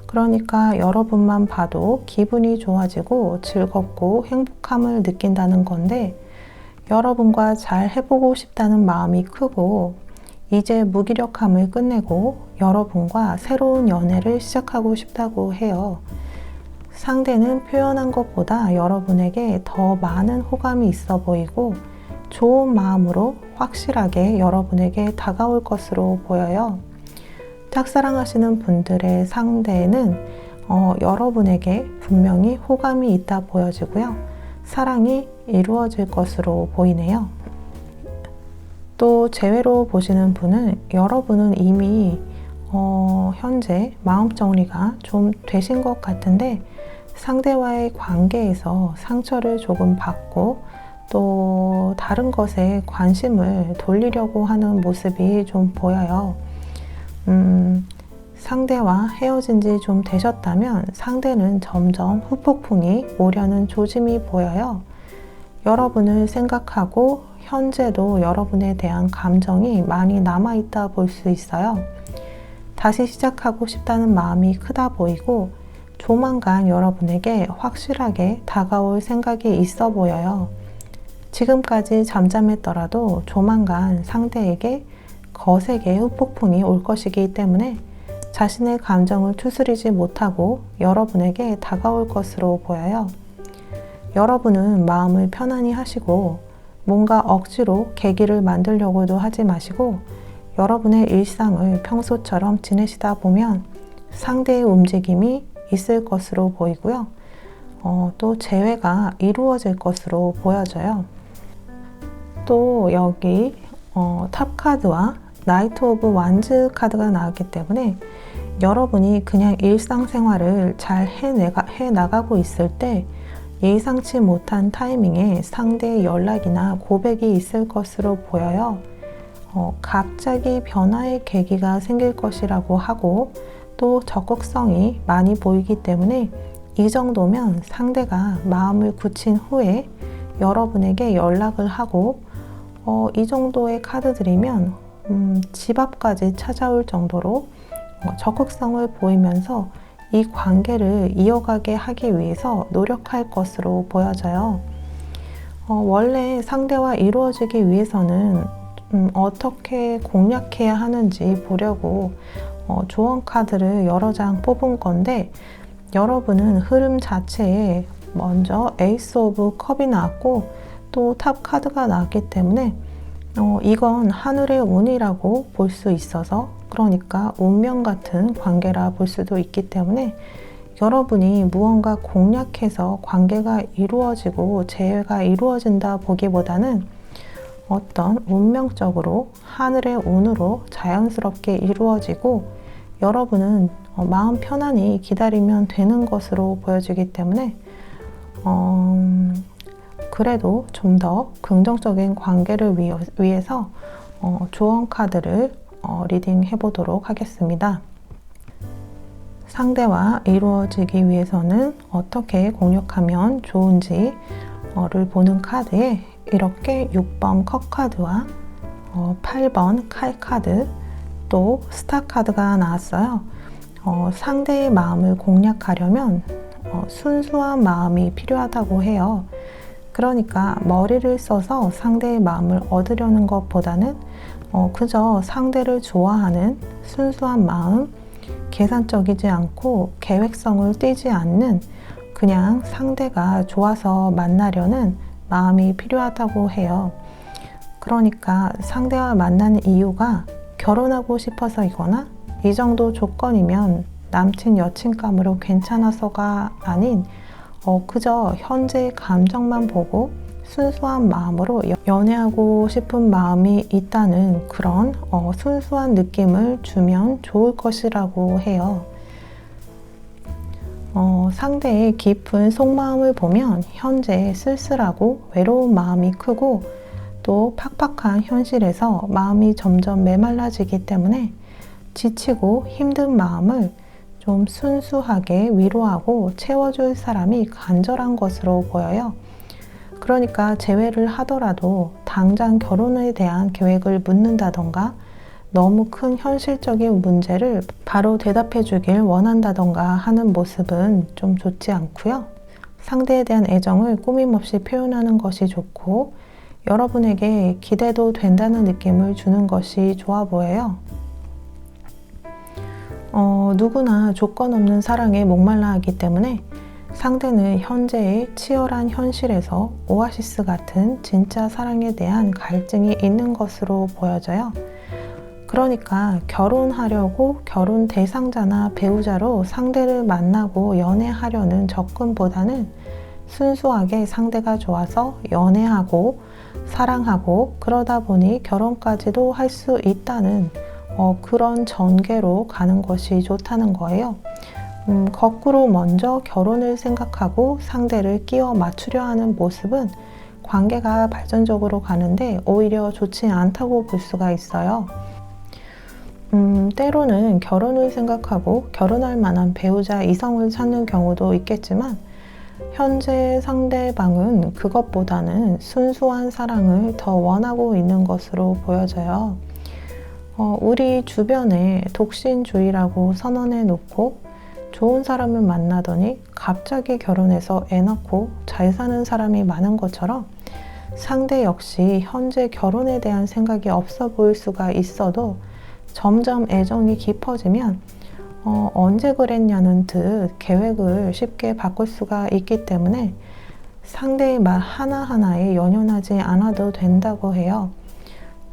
그러니까 여러분만 봐도 기분이 좋아지고 즐겁고 행복함을 느낀다는 건데 여러분과 잘 해보고 싶다는 마음이 크고 이제 무기력함을 끝내고 여러분과 새로운 연애를 시작하고 싶다고 해요. 상대는 표현한 것보다 여러분에게 더 많은 호감이 있어 보이고 좋은 마음으로 확실하게 여러분에게 다가올 것으로 보여요. 짝사랑하시는 분들의 상대는 여러분에게 분명히 호감이 있다 보여지고요. 사랑이 이루어질 것으로 보이네요. 또 재회로 보시는 분은 여러분은 이미 현재 마음 정리가 좀 되신 것 같은데 상대와의 관계에서 상처를 조금 받고 또 다른 것에 관심을 돌리려고 하는 모습이 좀 보여요. 상대와 헤어진 지 좀 되셨다면 상대는 점점 후폭풍이 오려는 조짐이 보여요. 여러분을 생각하고 현재도 여러분에 대한 감정이 많이 남아있다 볼 수 있어요. 다시 시작하고 싶다는 마음이 크다 보이고 조만간 여러분에게 확실하게 다가올 생각이 있어 보여요. 지금까지 잠잠했더라도 조만간 상대에게 거세게 후폭풍이 올 것이기 때문에 자신의 감정을 추스리지 못하고 여러분에게 다가올 것으로 보여요. 여러분은 마음을 편안히 하시고 뭔가 억지로 계기를 만들려고도 하지 마시고 여러분의 일상을 평소처럼 지내시다 보면 상대의 움직임이 있을 것으로 보이고요. 또 재회가 이루어질 것으로 보여져요. 또 여기 탑 카드와 나이트 오브 완즈 카드가 나왔기 때문에 여러분이 그냥 일상생활을 잘 해나가고 있을 때 예상치 못한 타이밍에 상대의 연락이나 고백이 있을 것으로 보여요. 갑자기 변화의 계기가 생길 것이라고 하고 또 적극성이 많이 보이기 때문에 이 정도면 상대가 마음을 굳힌 후에 여러분에게 연락을 하고 이 정도의 카드들이면 집 앞까지 찾아올 정도로 적극성을 보이면서 이 관계를 이어가게 하기 위해서 노력할 것으로 보여져요. 원래 상대와 이루어지기 위해서는 어떻게 공략해야 하는지 보려고 조언 카드를 여러 장 뽑은 건데 여러분은 흐름 자체에 먼저 에이스 오브 컵이 나왔고 또 탑 카드가 나왔기 때문에 이건 하늘의 운이라고 볼 수 있어서 그러니까 운명 같은 관계라 볼 수도 있기 때문에 여러분이 무언가 공략해서 관계가 이루어지고 재회가 이루어진다 보기보다는 어떤 운명적으로 하늘의 운으로 자연스럽게 이루어지고 여러분은 마음 편안히 기다리면 되는 것으로 보여지기 때문에 그래도 좀 더 긍정적인 관계를 위해서 조언 카드를 리딩해 보도록 하겠습니다. 상대와 이루어지기 위해서는 어떻게 공략하면 좋은지를 보는 카드에 이렇게 6번 컵 카드와 8번 칼 카드 또 스타 카드가 나왔어요. 상대의 마음을 공략하려면 순수한 마음이 필요하다고 해요. 그러니까 머리를 써서 상대의 마음을 얻으려는 것보다는 그저 상대를 좋아하는 순수한 마음, 계산적이지 않고 계획성을 띠지 않는 그냥 상대가 좋아서 만나려는 마음이 필요하다고 해요. 그러니까 상대와 만나는 이유가 결혼하고 싶어서이거나 이 정도 조건이면 남친 여친감으로 괜찮아서가 아닌 그저 현재의 감정만 보고 순수한 마음으로 연애하고 싶은 마음이 있다는 그런 순수한 느낌을 주면 좋을 것이라고 해요. 상대의 깊은 속마음을 보면 현재 쓸쓸하고 외로운 마음이 크고 또 팍팍한 현실에서 마음이 점점 메말라지기 때문에 지치고 힘든 마음을 좀 순수하게 위로하고 채워줄 사람이 간절한 것으로 보여요. 그러니까 재회를 하더라도 당장 결혼에 대한 계획을 묻는다던가 너무 큰 현실적인 문제를 바로 대답해 주길 원한다던가 하는 모습은 좀 좋지 않고요. 상대에 대한 애정을 꾸밈없이 표현하는 것이 좋고 여러분에게 기대도 된다는 느낌을 주는 것이 좋아 보여요. 누구나 조건 없는 사랑에 목말라 하기 때문에 상대는 현재의 치열한 현실에서 오아시스 같은 진짜 사랑에 대한 갈증이 있는 것으로 보여져요. 그러니까 결혼하려고 결혼 대상자나 배우자로 상대를 만나고 연애하려는 접근보다는 순수하게 상대가 좋아서 연애하고 사랑하고 그러다 보니 결혼까지도 할 수 있다는 그런 전개로 가는 것이 좋다는 거예요. 거꾸로 먼저 결혼을 생각하고 상대를 끼워 맞추려 하는 모습은 관계가 발전적으로 가는데 오히려 좋지 않다고 볼 수가 있어요. 때로는 결혼을 생각하고 결혼할 만한 배우자 이성을 찾는 경우도 있겠지만 현재 상대방은 그것보다는 순수한 사랑을 더 원하고 있는 것으로 보여져요. 우리 주변에 독신주의라고 선언해 놓고 좋은 사람을 만나더니 갑자기 결혼해서 애 낳고 잘 사는 사람이 많은 것처럼 상대 역시 현재 결혼에 대한 생각이 없어 보일 수가 있어도 점점 애정이 깊어지면 언제 그랬냐는 듯 계획을 쉽게 바꿀 수가 있기 때문에 상대의 말 하나하나에 연연하지 않아도 된다고 해요.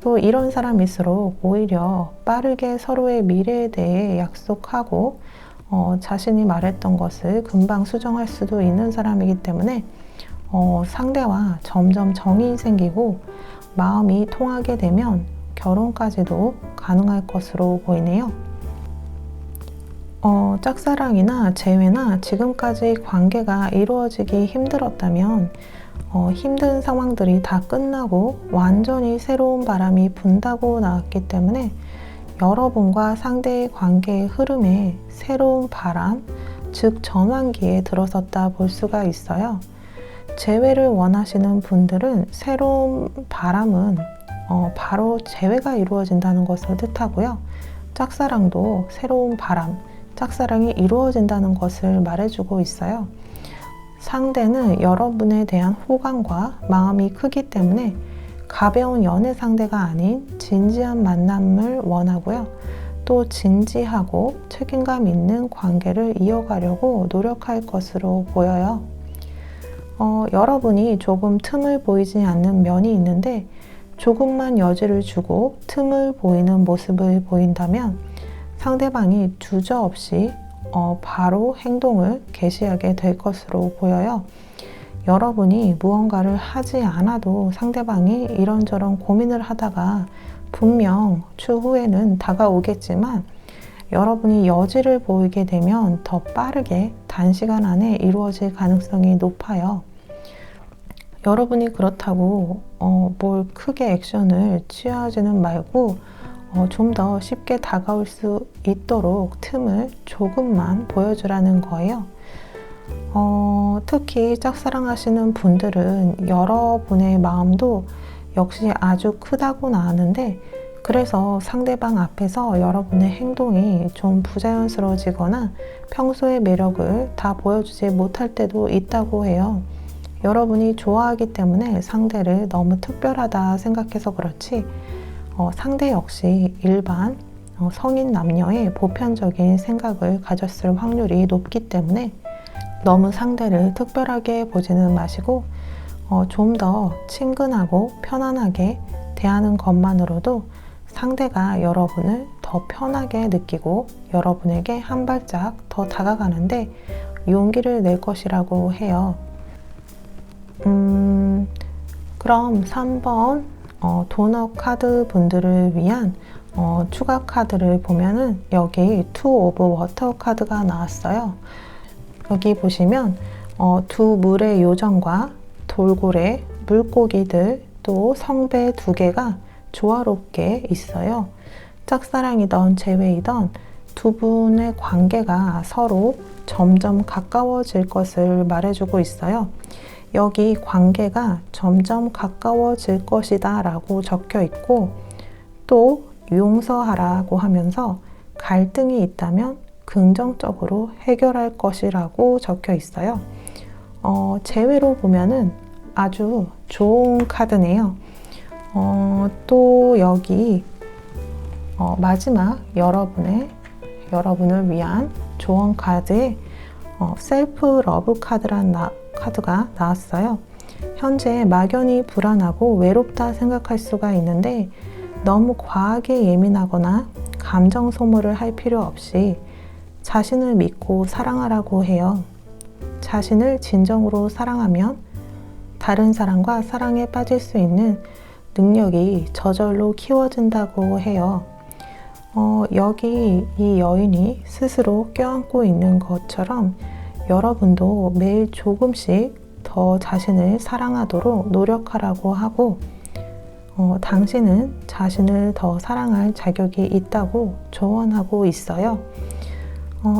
또 이런 사람일수록 오히려 빠르게 서로의 미래에 대해 약속하고 자신이 말했던 것을 금방 수정할 수도 있는 사람이기 때문에 상대와 점점 정이 생기고 마음이 통하게 되면 결혼까지도 가능할 것으로 보이네요. 짝사랑이나 재회나 지금까지 관계가 이루어지기 힘들었다면 힘든 상황들이 다 끝나고 완전히 새로운 바람이 분다고 나왔기 때문에 여러분과 상대의 관계의 흐름에 새로운 바람, 즉 전환기에 들어섰다 볼 수가 있어요. 재회를 원하시는 분들은 새로운 바람은 바로 재회가 이루어진다는 것을 뜻하고요. 짝사랑도 새로운 바람, 짝사랑이 이루어진다는 것을 말해주고 있어요. 상대는 여러분에 대한 호감과 마음이 크기 때문에 가벼운 연애 상대가 아닌 진지한 만남을 원하고요. 또 진지하고 책임감 있는 관계를 이어가려고 노력할 것으로 보여요. 여러분이 조금 틈을 보이지 않는 면이 있는데 조금만 여지를 주고 틈을 보이는 모습을 보인다면 상대방이 주저없이 바로 행동을 개시하게 될 것으로 보여요. 여러분이 무언가를 하지 않아도 상대방이 이런저런 고민을 하다가 분명 추후에는 다가오겠지만 여러분이 여지를 보이게 되면 더 빠르게 단시간 안에 이루어질 가능성이 높아요. 여러분이 그렇다고 뭘 크게 액션을 취하지는 말고 좀 더 쉽게 다가올 수 있도록 틈을 조금만 보여주라는 거예요. 특히 짝사랑하시는 분들은 여러분의 마음도 역시 아주 크다고 나왔는데 그래서 상대방 앞에서 여러분의 행동이 좀 부자연스러워지거나 평소의 매력을 다 보여주지 못할 때도 있다고 해요. 여러분이 좋아하기 때문에 상대를 너무 특별하다 생각해서 그렇지 상대 역시 일반 성인 남녀의 보편적인 생각을 가졌을 확률이 높기 때문에 너무 상대를 특별하게 보지는 마시고 좀 더 친근하고 편안하게 대하는 것만으로도 상대가 여러분을 더 편하게 느끼고 여러분에게 한 발짝 더 다가가는데 용기를 낼 것이라고 해요. 그럼 3번 도넛 카드 분들을 위한 추가 카드를 보면은 여기 투 오브 워터 카드가 나왔어요. 여기 보시면 두 물의 요정과 돌고래, 물고기들, 또 성배 2개가 조화롭게 있어요. 짝사랑이던 재회이던 두 분의 관계가 서로 점점 가까워질 것을 말해주고 있어요. 여기 관계가 점점 가까워질 것이다 라고 적혀 있고, 또 용서하라고 하면서 갈등이 있다면 긍정적으로 해결할 것이라고 적혀 있어요. 재회로 보면은 아주 좋은 카드네요. 또 여기 마지막 여러분을 위한 조언 카드에 셀프 러브 카드가 나왔어요. 현재 막연히 불안하고 외롭다 생각할 수가 있는데 너무 과하게 예민하거나 감정 소모를 할 필요 없이 자신을 믿고 사랑하라고 해요. 자신을 진정으로 사랑하면 다른 사람과 사랑에 빠질 수 있는 능력이 저절로 키워진다고 해요. 여기 이 여인이 스스로 껴안고 있는 것처럼 여러분도 매일 조금씩 더 자신을 사랑하도록 노력하라고 하고, 당신은 자신을 더 사랑할 자격이 있다고 조언하고 있어요.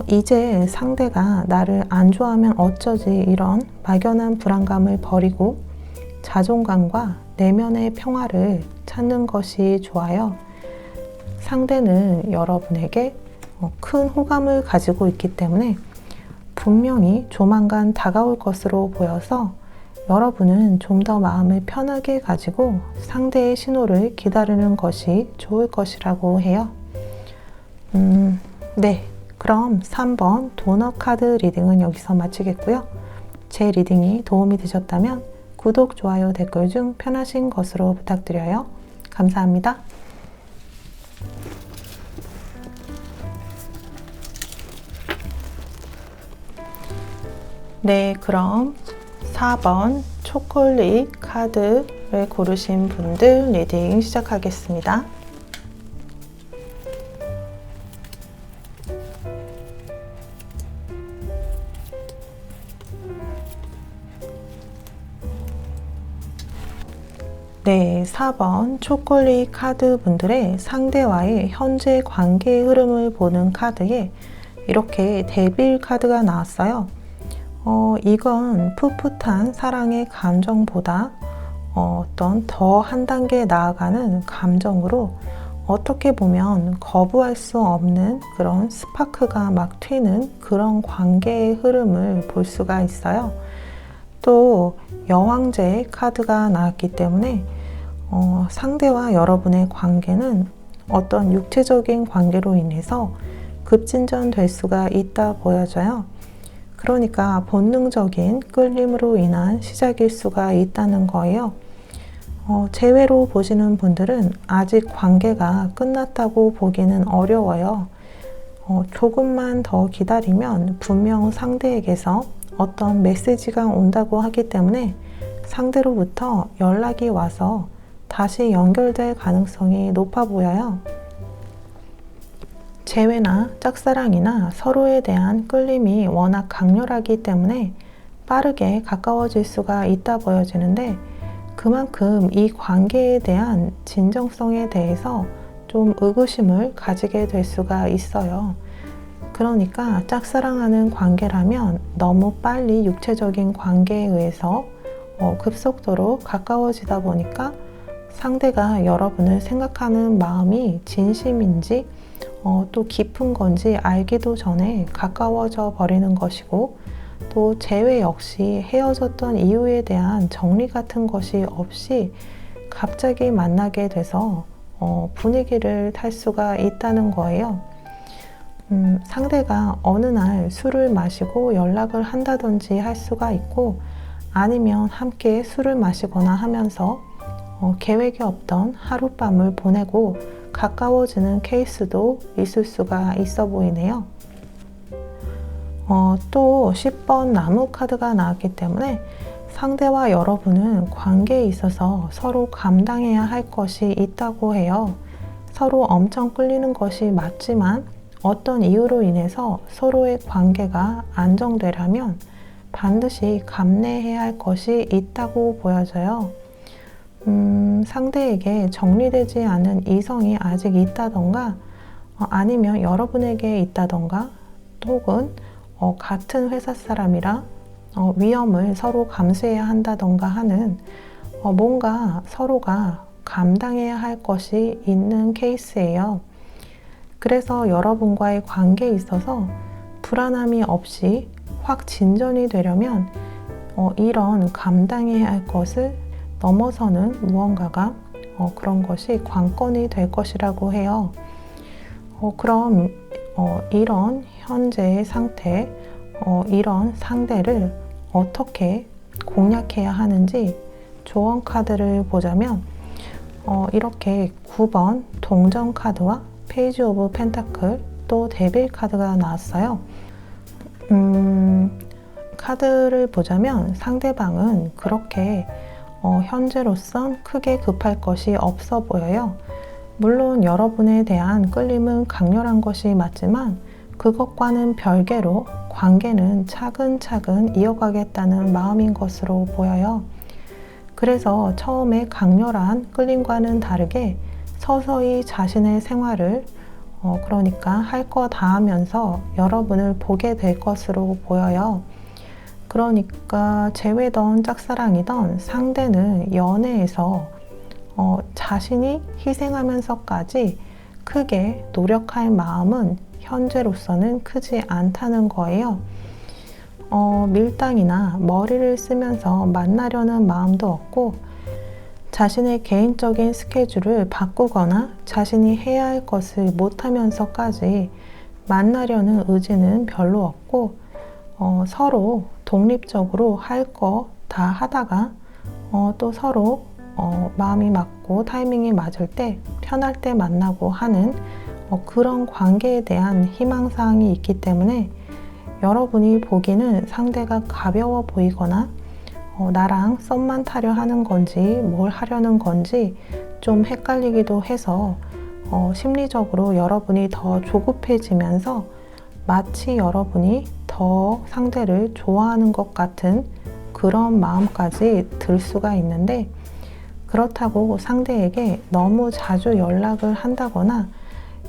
이제 상대가 나를 안 좋아하면 어쩌지 이런 막연한 불안감을 버리고 자존감과 내면의 평화를 찾는 것이 좋아요. 상대는 여러분에게 큰 호감을 가지고 있기 때문에 분명히 조만간 다가올 것으로 보여서 여러분은 좀 더 마음을 편하게 가지고 상대의 신호를 기다리는 것이 좋을 것이라고 해요. 네, 그럼 3번 도넛 카드 리딩은 여기서 마치겠고요. 제 리딩이 도움이 되셨다면 구독, 좋아요, 댓글 중 편하신 것으로 부탁드려요. 감사합니다. 네, 그럼 4번 초콜릿 카드를 고르신 분들 리딩 시작하겠습니다. 네, 4번 초콜릿 카드 분들의 상대와의 현재 관계의 흐름을 보는 카드에 이렇게 데빌 카드가 나왔어요. 이건 풋풋한 사랑의 감정보다 어떤 더 한 단계 나아가는 감정으로 어떻게 보면 거부할 수 없는 그런 스파크가 막 튀는 그런 관계의 흐름을 볼 수가 있어요. 또 여왕제의 카드가 나왔기 때문에 상대와 여러분의 관계는 어떤 육체적인 관계로 인해서 급진전될 수가 있다 보여져요. 그러니까 본능적인 끌림으로 인한 시작일 수가 있다는 거예요. 재회로 보시는 분들은 아직 관계가 끝났다고 보기는 어려워요. 조금만 더 기다리면 분명 상대에게서 어떤 메시지가 온다고 하기 때문에 상대로부터 연락이 와서 다시 연결될 가능성이 높아 보여요. 재회나 짝사랑이나 서로에 대한 끌림이 워낙 강렬하기 때문에 빠르게 가까워질 수가 있다 보여지는데, 그만큼 이 관계에 대한 진정성에 대해서 좀 의구심을 가지게 될 수가 있어요. 그러니까 짝사랑하는 관계라면 너무 빨리 육체적인 관계에 의해서 급속도로 가까워지다 보니까 상대가 여러분을 생각하는 마음이 진심인지 또 깊은 건지 알기도 전에 가까워져 버리는 것이고, 또 재회 역시 헤어졌던 이유에 대한 정리 같은 것이 없이 갑자기 만나게 돼서 분위기를 탈 수가 있다는 거예요. 상대가 어느 날 술을 마시고 연락을 한다든지 할 수가 있고, 아니면 함께 술을 마시거나 하면서 계획이 없던 하룻밤을 보내고 가까워지는 케이스도 있을 수가 있어 보이네요. 또 10번 나무 카드가 나왔기 때문에 상대와 여러분은 관계에 있어서 서로 감당해야 할 것이 있다고 해요. 서로 엄청 끌리는 것이 맞지만 어떤 이유로 인해서 서로의 관계가 안정되려면 반드시 감내해야 할 것이 있다고 보여져요. 상대에게 정리되지 않은 이성이 아직 있다던가 아니면 여러분에게 있다던가 혹은 같은 회사 사람이라 위험을 서로 감수해야 한다던가 하는 뭔가 서로가 감당해야 할 것이 있는 케이스예요. 그래서 여러분과의 관계에 있어서 불안함이 없이 확 진전이 되려면 이런 감당해야 할 것을 넘어서는 무언가가 그런 것이 관건이 될 것이라고 해요. 그럼 이런 현재의 상태, 이런 상대를 어떻게 공략해야 하는지 조언 카드를 보자면 이렇게 9번 동전 카드와 페이지 오브 펜타클 또 데빌 카드가 나왔어요. 카드를 보자면 상대방은 그렇게 현재로선 크게 급할 것이 없어 보여요. 물론 여러분에 대한 끌림은 강렬한 것이 맞지만 그것과는 별개로 관계는 차근차근 이어가겠다는 마음인 것으로 보여요. 그래서 처음에 강렬한 끌림과는 다르게 서서히 자신의 생활을 그러니까 할 거 다 하면서 여러분을 보게 될 것으로 보여요. 그러니까 재회던 짝사랑이던 상대는 연애에서 자신이 희생하면서까지 크게 노력할 마음은 현재로서는 크지 않다는 거예요. 밀당이나 머리를 쓰면서 만나려는 마음도 없고 자신의 개인적인 스케줄을 바꾸거나 자신이 해야 할 것을 못하면서까지 만나려는 의지는 별로 없고 서로 독립적으로 할 거 다 하다가 또 서로 마음이 맞고 타이밍이 맞을 때 편할 때 만나고 하는 그런 관계에 대한 희망사항이 있기 때문에 여러분이 보기는 상대가 가벼워 보이거나 나랑 썸만 타려 하는 건지 뭘 하려는 건지 좀 헷갈리기도 해서 심리적으로 여러분이 더 조급해지면서 마치 여러분이 더 상대를 좋아하는 것 같은 그런 마음까지 들 수가 있는데 그렇다고 상대에게 너무 자주 연락을 한다거나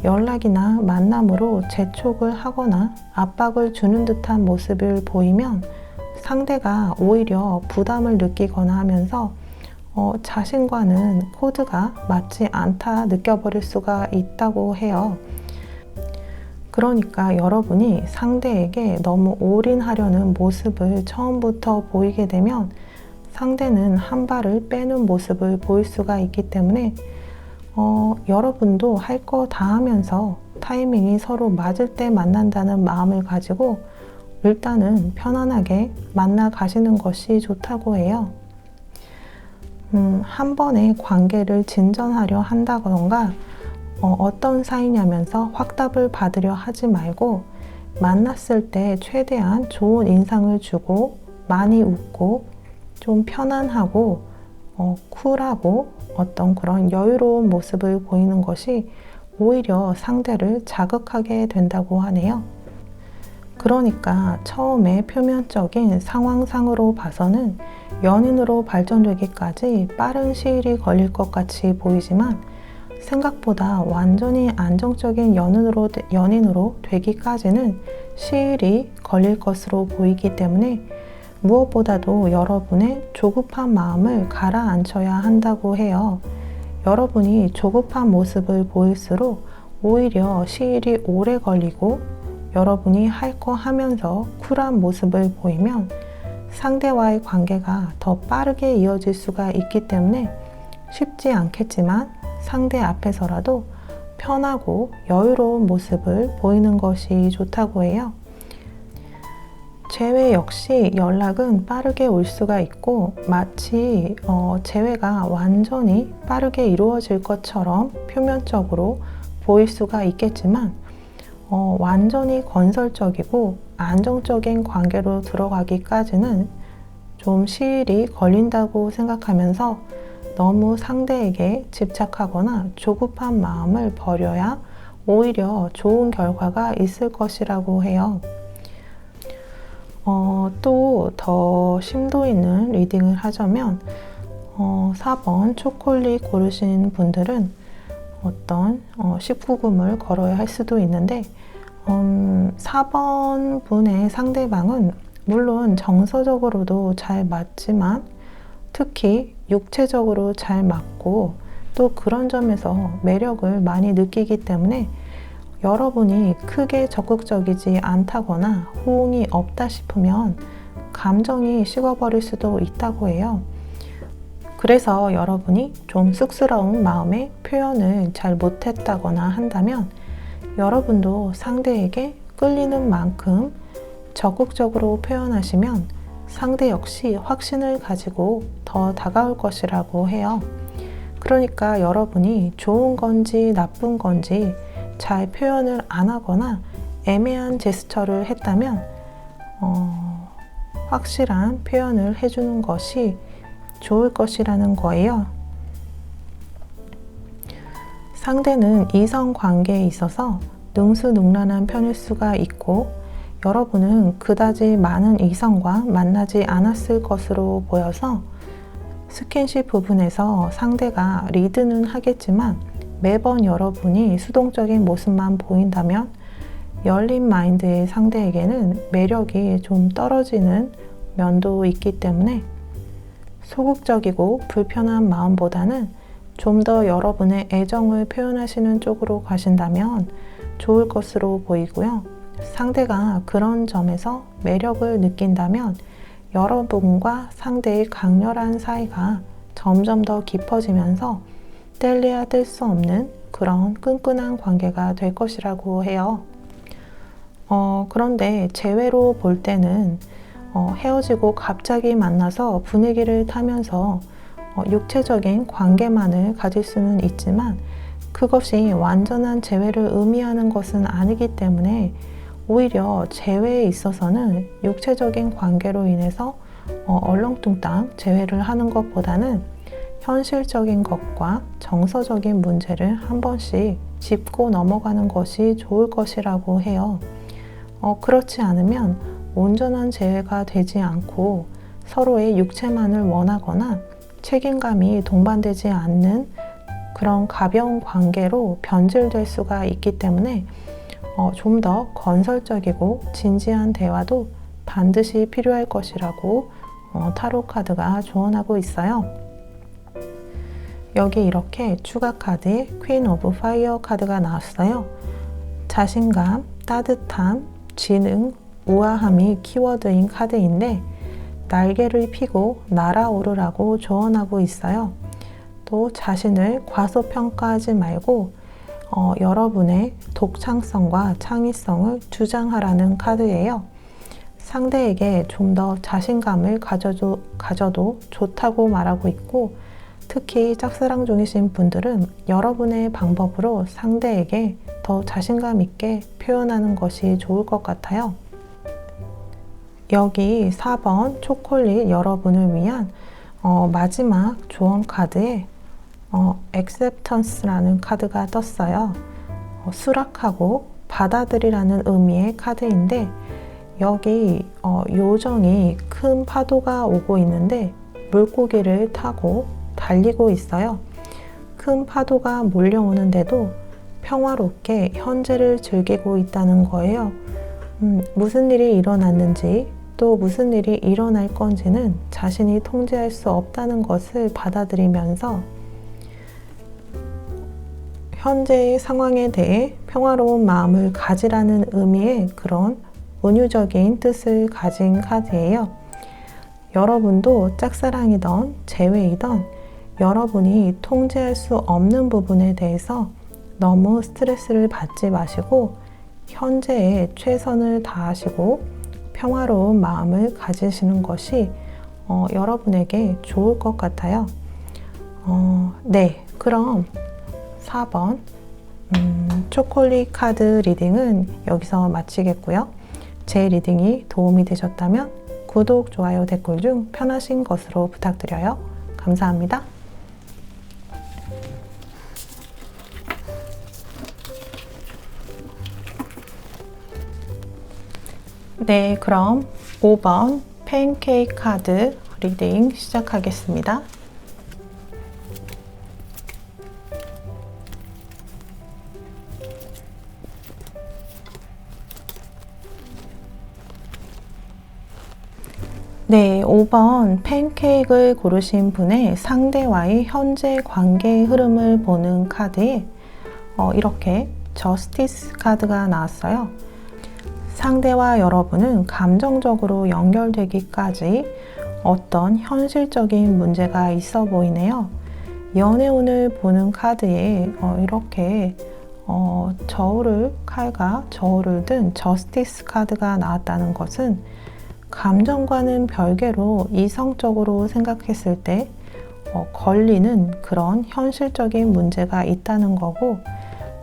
연락이나 만남으로 재촉을 하거나 압박을 주는 듯한 모습을 보이면 상대가 오히려 부담을 느끼거나 하면서 자신과는 코드가 맞지 않다 느껴버릴 수가 있다고 해요. 그러니까 여러분이 상대에게 너무 올인하려는 모습을 처음부터 보이게 되면 상대는 한 발을 빼는 모습을 보일 수가 있기 때문에 여러분도 할 거 다 하면서 타이밍이 서로 맞을 때 만난다는 마음을 가지고 일단은 편안하게 만나 가시는 것이 좋다고 해요. 한 번에 관계를 진전하려 한다던가 어떤 사이냐면서 확답을 받으려 하지 말고 만났을 때 최대한 좋은 인상을 주고 많이 웃고 좀 편안하고 쿨하고 어떤 그런 여유로운 모습을 보이는 것이 오히려 상대를 자극하게 된다고 하네요. 그러니까 처음에 표면적인 상황상으로 봐서는 연인으로 발전되기까지 빠른 시일이 걸릴 것 같이 보이지만 생각보다 완전히 안정적인 연인으로 되기까지는 시일이 걸릴 것으로 보이기 때문에 무엇보다도 여러분의 조급한 마음을 가라앉혀야 한다고 해요. 여러분이 조급한 모습을 보일수록 오히려 시일이 오래 걸리고 여러분이 할 거 하면서 쿨한 모습을 보이면 상대와의 관계가 더 빠르게 이어질 수가 있기 때문에 쉽지 않겠지만 상대 앞에서라도 편하고 여유로운 모습을 보이는 것이 좋다고 해요. 재회 역시 연락은 빠르게 올 수가 있고 마치 재회가 완전히 빠르게 이루어질 것처럼 표면적으로 보일 수가 있겠지만 완전히 건설적이고 안정적인 관계로 들어가기까지는 좀 시일이 걸린다고 생각하면서 너무 상대에게 집착하거나 조급한 마음을 버려야 오히려 좋은 결과가 있을 것이라고 해요. 또 더 심도 있는 리딩을 하자면 4번 초콜릿 고르신 분들은 어떤 19금을 걸어야 할 수도 있는데 4번 분의 상대방은 물론 정서적으로도 잘 맞지만 특히 육체적으로 잘 맞고 또 그런 점에서 매력을 많이 느끼기 때문에 여러분이 크게 적극적이지 않다거나 호응이 없다 싶으면 감정이 식어버릴 수도 있다고 해요. 그래서 여러분이 좀 쑥스러운 마음의 표현을 잘 못했다거나 한다면 여러분도 상대에게 끌리는 만큼 적극적으로 표현하시면 상대 역시 확신을 가지고 더 다가올 것이라고 해요. 그러니까 여러분이 좋은 건지 나쁜 건지 잘 표현을 안 하거나 애매한 제스처를 했다면 확실한 표현을 해주는 것이 좋을 것이라는 거예요. 상대는 이성 관계에 있어서 능수능란한 편일 수가 있고 여러분은 그다지 많은 이성과 만나지 않았을 것으로 보여서 스킨십 부분에서 상대가 리드는 하겠지만 매번 여러분이 수동적인 모습만 보인다면 열린 마인드의 상대에게는 매력이 좀 떨어지는 면도 있기 때문에 소극적이고 불편한 마음보다는 좀 더 여러분의 애정을 표현하시는 쪽으로 가신다면 좋을 것으로 보이고요. 상대가 그런 점에서 매력을 느낀다면 여러분과 상대의 강렬한 사이가 점점 더 깊어지면서 뗄래야 뗄 수 없는 그런 끈끈한 관계가 될 것이라고 해요. 그런데 재회로 볼 때는 헤어지고 갑자기 만나서 분위기를 타면서 육체적인 관계만을 가질 수는 있지만 그것이 완전한 재회를 의미하는 것은 아니기 때문에 오히려 재회에 있어서는 육체적인 관계로 인해서 얼렁뚱땅 재회를 하는 것보다는 현실적인 것과 정서적인 문제를 한 번씩 짚고 넘어가는 것이 좋을 것이라고 해요. 그렇지 않으면 온전한 재회가 되지 않고 서로의 육체만을 원하거나 책임감이 동반되지 않는 그런 가벼운 관계로 변질될 수가 있기 때문에 좀 더 건설적이고 진지한 대화도 반드시 필요할 것이라고 타로 카드가 조언하고 있어요. 여기 이렇게 추가 카드에 퀸 오브 파이어 카드가 나왔어요. 자신감, 따뜻함, 지능, 우아함이 키워드인 카드인데 날개를 펴고 날아오르라고 조언하고 있어요. 또 자신을 과소평가하지 말고 여러분의 독창성과 창의성을 주장하라는 카드예요. 상대에게 좀 더 자신감을 가져도 좋다고 말하고 있고 특히 짝사랑 중이신 분들은 여러분의 방법으로 상대에게 더 자신감 있게 표현하는 것이 좋을 것 같아요. 여기 4번 초콜릿 여러분을 위한 마지막 조언 카드에 acceptance라는 카드가 떴어요. 수락하고 받아들이라는 의미의 카드인데 여기 요정이 큰 파도가 오고 있는데 물고기를 타고 달리고 있어요. 큰 파도가 몰려오는데도 평화롭게 현재를 즐기고 있다는 거예요. 무슨 일이 일어났는지 또 무슨 일이 일어날 건지는 자신이 통제할 수 없다는 것을 받아들이면서 현재의 상황에 대해 평화로운 마음을 가지라는 의미의 그런 은유적인 뜻을 가진 카드예요. 여러분도 짝사랑이든 재회이든 여러분이 통제할 수 없는 부분에 대해서 너무 스트레스를 받지 마시고 현재에 최선을 다하시고 평화로운 마음을 가지시는 것이 여러분에게 좋을 것 같아요. 네, 그럼 4번 초콜릿 카드 리딩은 여기서 마치겠고요. 제 리딩이 도움이 되셨다면 구독, 좋아요, 댓글 중 편하신 것으로 부탁드려요. 감사합니다. 네, 그럼 5번 팬케이크 카드 리딩 시작하겠습니다. 네, 5번 팬케이크를 고르신 분의 상대와의 현재 관계의 흐름을 보는 카드에 이렇게 저스티스 카드가 나왔어요. 상대와 여러분은 감정적으로 연결되기까지 어떤 현실적인 문제가 있어 보이네요. 연애운을 보는 카드에 이렇게 칼과 저울을 든 저스티스 카드가 나왔다는 것은 감정과는 별개로 이성적으로 생각했을 때 걸리는 그런 현실적인 문제가 있다는 거고,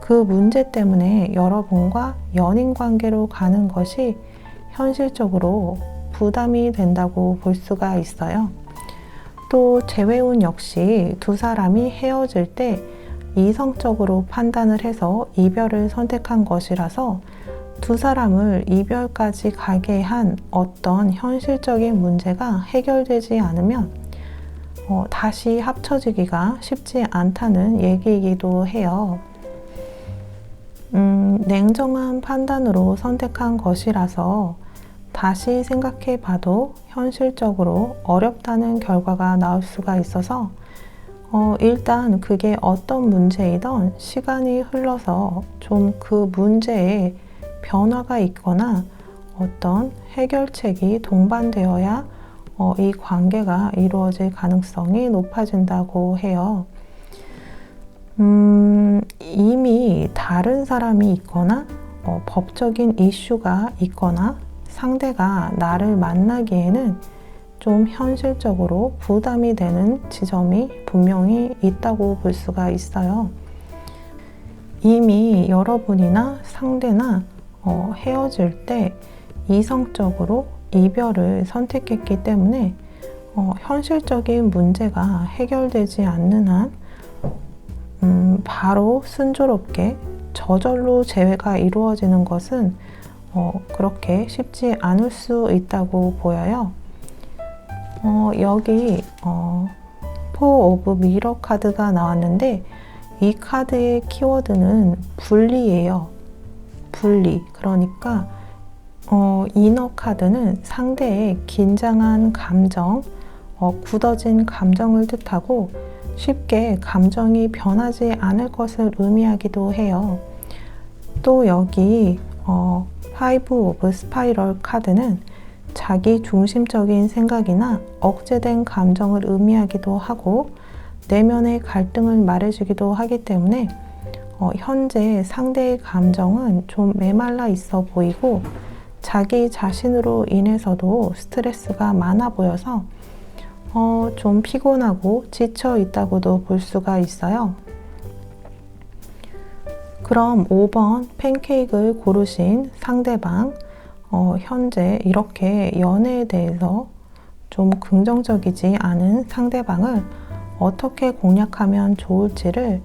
그 문제 때문에 여러분과 연인 관계로 가는 것이 현실적으로 부담이 된다고 볼 수가 있어요. 또 재회운 역시 두 사람이 헤어질 때 이성적으로 판단을 해서 이별을 선택한 것이라서 두 사람을 이별까지 가게 한 어떤 현실적인 문제가 해결되지 않으면 다시 합쳐지기가 쉽지 않다는 얘기이기도 해요. 냉정한 판단으로 선택한 것이라서 다시 생각해 봐도 현실적으로 어렵다는 결과가 나올 수가 있어서 일단 그게 어떤 문제이던 시간이 흘러서 좀 그 문제에 변화가 있거나 어떤 해결책이 동반되어야 이 관계가 이루어질 가능성이 높아진다고 해요. 이미 다른 사람이 있거나 법적인 이슈가 있거나 상대가 나를 만나기에는 좀 현실적으로 부담이 되는 지점이 분명히 있다고 볼 수가 있어요. 이미 여러분이나 상대나 헤어질 때 이성적으로 이별을 선택했기 때문에 현실적인 문제가 해결되지 않는 한 바로 순조롭게 저절로 재회가 이루어지는 것은 그렇게 쉽지 않을 수 있다고 보여요. 여기 포 오브 미러 카드가 나왔는데 이 카드의 키워드는 분리예요. 분리. 그러니까 이너 카드는 상대의 긴장한 감정, 굳어진 감정을 뜻하고 쉽게 감정이 변하지 않을 것을 의미하기도 해요. 또 여기 파이브 오브 스파이럴 카드는 자기 중심적인 생각이나 억제된 감정을 의미하기도 하고 내면의 갈등을 말해주기도 하기 때문에 현재 상대의 감정은 좀 메말라 있어 보이고 자기 자신으로 인해서도 스트레스가 많아 보여서 좀 피곤하고 지쳐 있다고도 볼 수가 있어요. 그럼 5번 팬케이크를 고르신 상대방, 현재 이렇게 연애에 대해서 좀 긍정적이지 않은 상대방을 어떻게 공략하면 좋을지를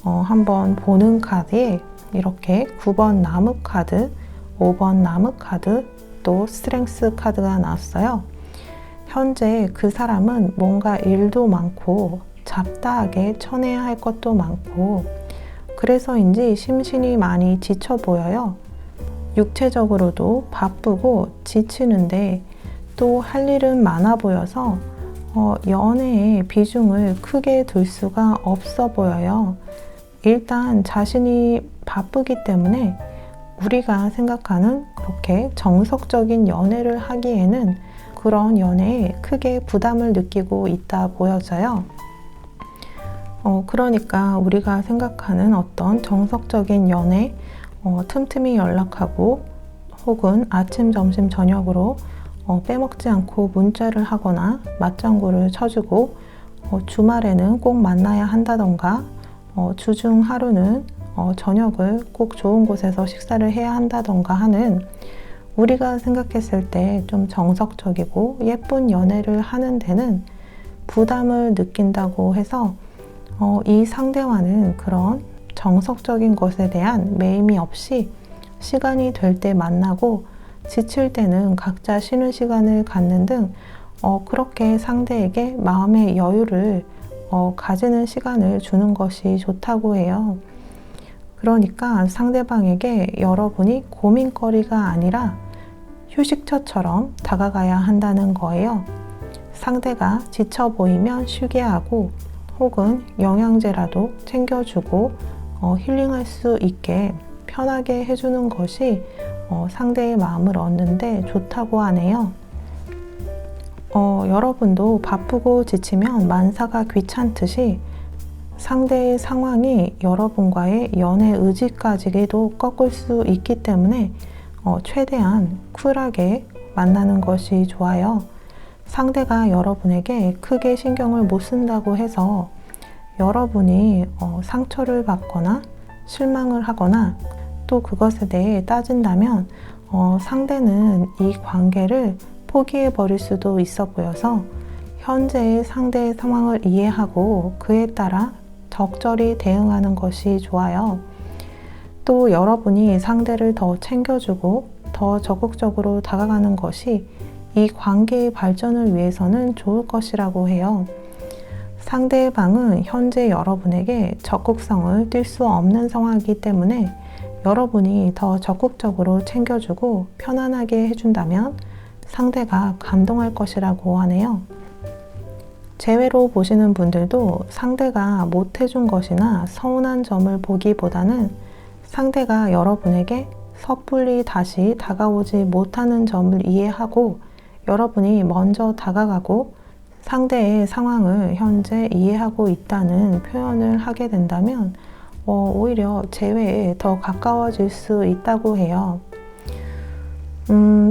한번 보는 카드에 이렇게 9번 나무 카드, 5번 나무 카드, 또 스트렝스 카드가 나왔어요. 현재 그 사람은 뭔가 일도 많고 잡다하게 쳐내야 할 것도 많고 그래서인지 심신이 많이 지쳐 보여요. 육체적으로도 바쁘고 지치는데 또 할 일은 많아 보여서 연애에 비중을 크게 둘 수가 없어 보여요. 일단 자신이 바쁘기 때문에 우리가 생각하는 그렇게 정석적인 연애를 하기에는 그런 연애에 크게 부담을 느끼고 있다 보여져요. 그러니까 우리가 생각하는 어떤 정석적인 연애, 틈틈이 연락하고 혹은 아침, 점심, 저녁으로 빼먹지 않고 문자를 하거나 맞장구를 쳐주고 주말에는 꼭 만나야 한다던가 주중 하루는 저녁을 꼭 좋은 곳에서 식사를 해야 한다던가 하는 우리가 생각했을 때 좀 정석적이고 예쁜 연애를 하는 데는 부담을 느낀다고 해서 이 상대와는 그런 정석적인 것에 대한 매임이 없이 시간이 될 때 만나고 지칠 때는 각자 쉬는 시간을 갖는 등 그렇게 상대에게 마음의 여유를 가지는 시간을 주는 것이 좋다고 해요. 그러니까 상대방에게 여러분이 고민거리가 아니라 휴식처처럼 다가가야 한다는 거예요. 상대가 지쳐 보이면 쉬게 하고 혹은 영양제라도 챙겨주고 힐링할 수 있게 편하게 해주는 것이 상대의 마음을 얻는데 좋다고 하네요. 여러분도 바쁘고 지치면 만사가 귀찮듯이 상대의 상황이 여러분과의 연애 의지까지도 꺾을 수 있기 때문에 최대한 쿨하게 만나는 것이 좋아요. 상대가 여러분에게 크게 신경을 못 쓴다고 해서 여러분이 상처를 받거나 실망을 하거나 또 그것에 대해 따진다면 상대는 이 관계를 포기해 버릴 수도 있어 보여서 현재의 상대의 상황을 이해하고 그에 따라 적절히 대응하는 것이 좋아요. 또 여러분이 상대를 더 챙겨주고 더 적극적으로 다가가는 것이 이 관계의 발전을 위해서는 좋을 것이라고 해요. 상대방은 현재 여러분에게 적극성을 띨 수 없는 상황이기 때문에 여러분이 더 적극적으로 챙겨주고 편안하게 해준다면 상대가 감동할 것이라고 하네요. 재회로 보시는 분들도 상대가 못해준 것이나 서운한 점을 보기보다는 상대가 여러분에게 섣불리 다시 다가오지 못하는 점을 이해하고 여러분이 먼저 다가가고 상대의 상황을 현재 이해하고 있다는 표현을 하게 된다면 오히려 재회에 더 가까워질 수 있다고 해요.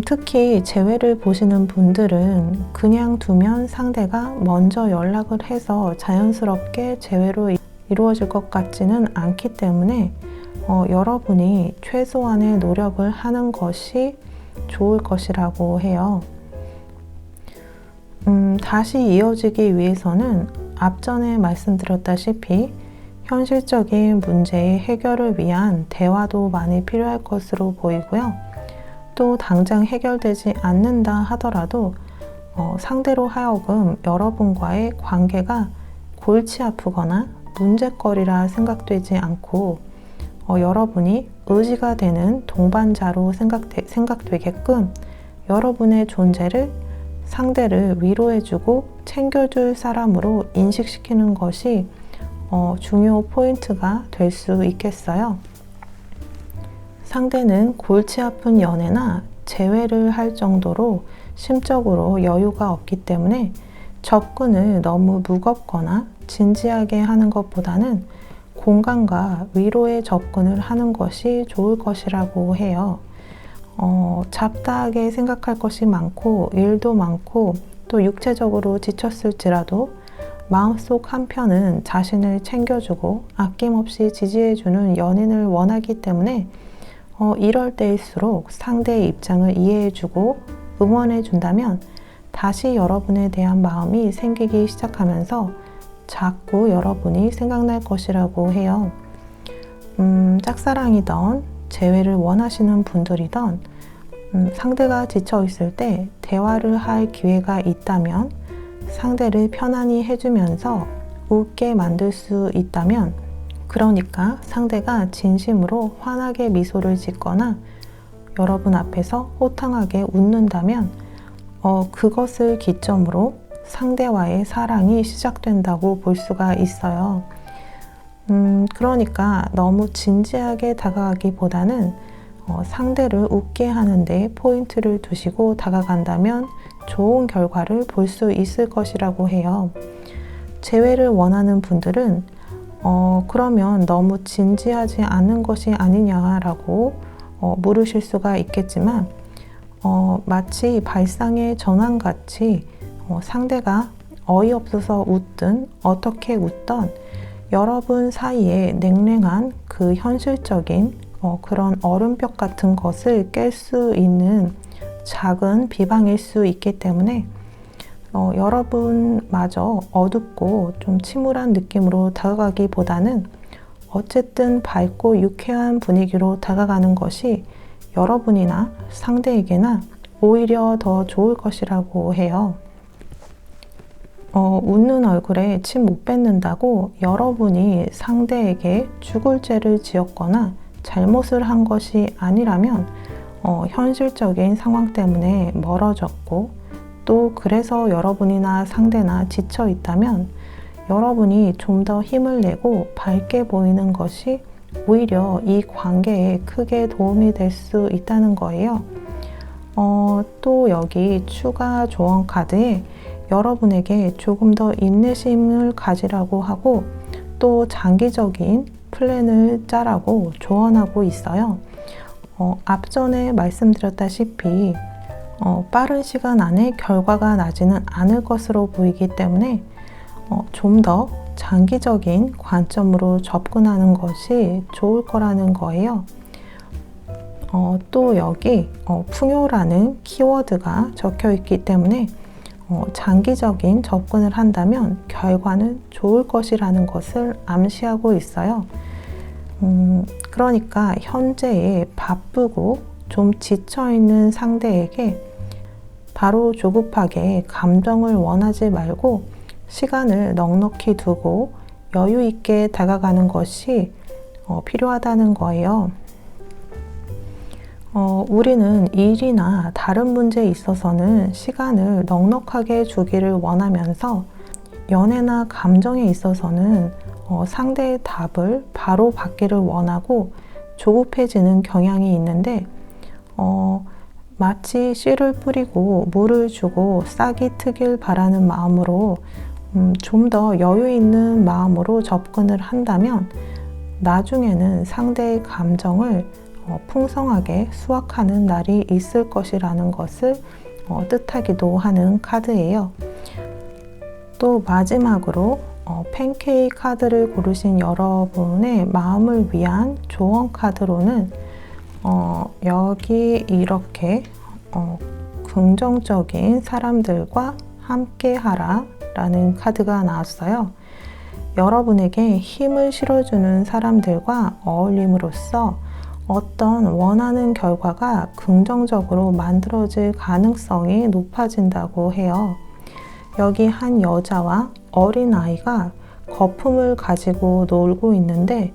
특히 재회를 보시는 분들은 그냥 두면 상대가 먼저 연락을 해서 자연스럽게 재회로 이루어질 것 같지는 않기 때문에 여러분이 최소한의 노력을 하는 것이 좋을 것이라고 해요. 다시 이어지기 위해서는 앞전에 말씀드렸다시피 현실적인 문제의 해결을 위한 대화도 많이 필요할 것으로 보이고요. 또 당장 해결되지 않는다 하더라도 상대로 하여금 여러분과의 관계가 골치 아프거나 문제거리라 생각되지 않고 여러분이 의지가 되는 동반자로 생각되게끔 여러분의 존재를 상대를 위로해주고 챙겨줄 사람으로 인식시키는 것이 중요 포인트가 될 수 있겠어요. 상대는 골치 아픈 연애나 재회를 할 정도로 심적으로 여유가 없기 때문에 접근을 너무 무겁거나 진지하게 하는 것보다는 공감과 위로의 접근을 하는 것이 좋을 것이라고 해요. 잡다하게 생각할 것이 많고 일도 많고 또 육체적으로 지쳤을지라도 마음속 한편은 자신을 챙겨주고 아낌없이 지지해주는 연인을 원하기 때문에 이럴 때일수록 상대의 입장을 이해해주고 응원해준다면 다시 여러분에 대한 마음이 생기기 시작하면서 자꾸 여러분이 생각날 것이라고 해요. 짝사랑이던 재회를 원하시는 분들이던 상대가 지쳐 있을 때 대화를 할 기회가 있다면 상대를 편안히 해주면서 웃게 만들 수 있다면 그러니까 상대가 진심으로 환하게 미소를 짓거나 여러분 앞에서 호탕하게 웃는다면 그것을 기점으로 상대와의 사랑이 시작된다고 볼 수가 있어요. 그러니까 너무 진지하게 다가가기보다는 상대를 웃게 하는데 포인트를 두시고 다가간다면 좋은 결과를 볼 수 있을 것이라고 해요. 재회를 원하는 분들은 그러면 너무 진지하지 않은 것이 아니냐라고 물으실 수가 있겠지만 마치 발상의 전환같이 상대가 어이없어서 웃든 어떻게 웃던 여러분 사이에 냉랭한 그 현실적인 그런 얼음벽 같은 것을 깰 수 있는 작은 비방일 수 있기 때문에 여러분마저 어둡고 좀 침울한 느낌으로 다가가기보다는 어쨌든 밝고 유쾌한 분위기로 다가가는 것이 여러분이나 상대에게나 오히려 더 좋을 것이라고 해요. 웃는 얼굴에 침 못 뱉는다고 여러분이 상대에게 죽을 죄를 지었거나 잘못을 한 것이 아니라면 현실적인 상황 때문에 멀어졌고 또 그래서 여러분이나 상대나 지쳐 있다면 여러분이 좀 더 힘을 내고 밝게 보이는 것이 오히려 이 관계에 크게 도움이 될 수 있다는 거예요. 또 여기 추가 조언 카드에 여러분에게 조금 더 인내심을 가지라고 하고 또 장기적인 플랜을 짜라고 조언하고 있어요. 앞전에 말씀드렸다시피 빠른 시간 안에 결과가 나지는 않을 것으로 보이기 때문에 좀 더 장기적인 관점으로 접근하는 것이 좋을 거라는 거예요. 또 여기 풍요라는 키워드가 적혀 있기 때문에 장기적인 접근을 한다면 결과는 좋을 것이라는 것을 암시하고 있어요. 그러니까 현재에 바쁘고 좀 지쳐있는 상대에게 바로 조급하게 감정을 원하지 말고 시간을 넉넉히 두고 여유 있게 다가가는 것이 필요하다는 거예요. 우리는 일이나 다른 문제에 있어서는 시간을 넉넉하게 주기를 원하면서 연애나 감정에 있어서는 상대의 답을 바로 받기를 원하고 조급해지는 경향이 있는데 마치 씨를 뿌리고 물을 주고 싹이 트길 바라는 마음으로 좀 더 여유 있는 마음으로 접근을 한다면 나중에는 상대의 감정을 풍성하게 수확하는 날이 있을 것이라는 것을 뜻하기도 하는 카드예요. 또 마지막으로 팬케이크 카드를 고르신 여러분의 마음을 위한 조언 카드로는 여기 이렇게 긍정적인 사람들과 함께 하라 라는 카드가 나왔어요. 여러분에게 힘을 실어주는 사람들과 어울림으로써 어떤 원하는 결과가 긍정적으로 만들어질 가능성이 높아진다고 해요. 여기 한 여자와 어린 아이가 거품을 가지고 놀고 있는데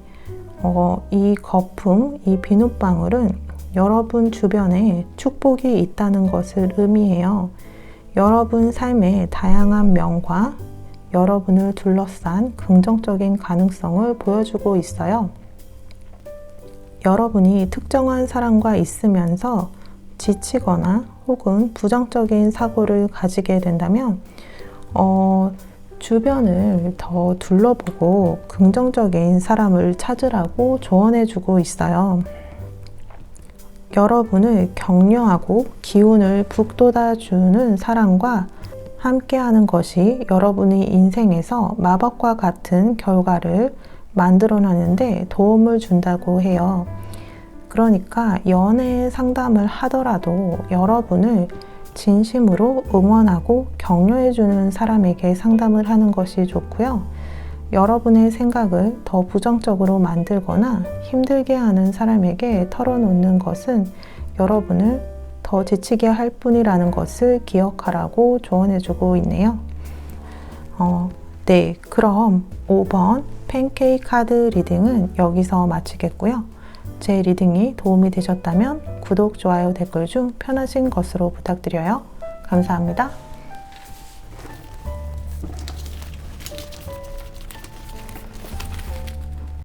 이 거품, 이 비눗방울은 여러분 주변에 축복이 있다는 것을 의미해요. 여러분 삶의 다양한 면과 여러분을 둘러싼 긍정적인 가능성을 보여주고 있어요. 여러분이 특정한 사람과 있으면서 지치거나 혹은 부정적인 사고를 가지게 된다면 주변을 더 둘러보고 긍정적인 사람을 찾으라고 조언해주고 있어요. 여러분을 격려하고 기운을 북돋아주는 사람과 함께하는 것이 여러분의 인생에서 마법과 같은 결과를 만들어내는데 도움을 준다고 해요. 그러니까 연애 상담을 하더라도 여러분을 진심으로 응원하고 격려해주는 사람에게 상담을 하는 것이 좋고요. 여러분의 생각을 더 부정적으로 만들거나 힘들게 하는 사람에게 털어놓는 것은 여러분을 더 지치게 할 뿐이라는 것을 기억하라고 조언해주고 있네요. 네, 그럼 5번 팬케이크 카드 리딩은 여기서 마치겠고요. 제 리딩이 도움이 되셨다면 구독, 좋아요, 댓글 중 편하신 것으로 부탁드려요. 감사합니다.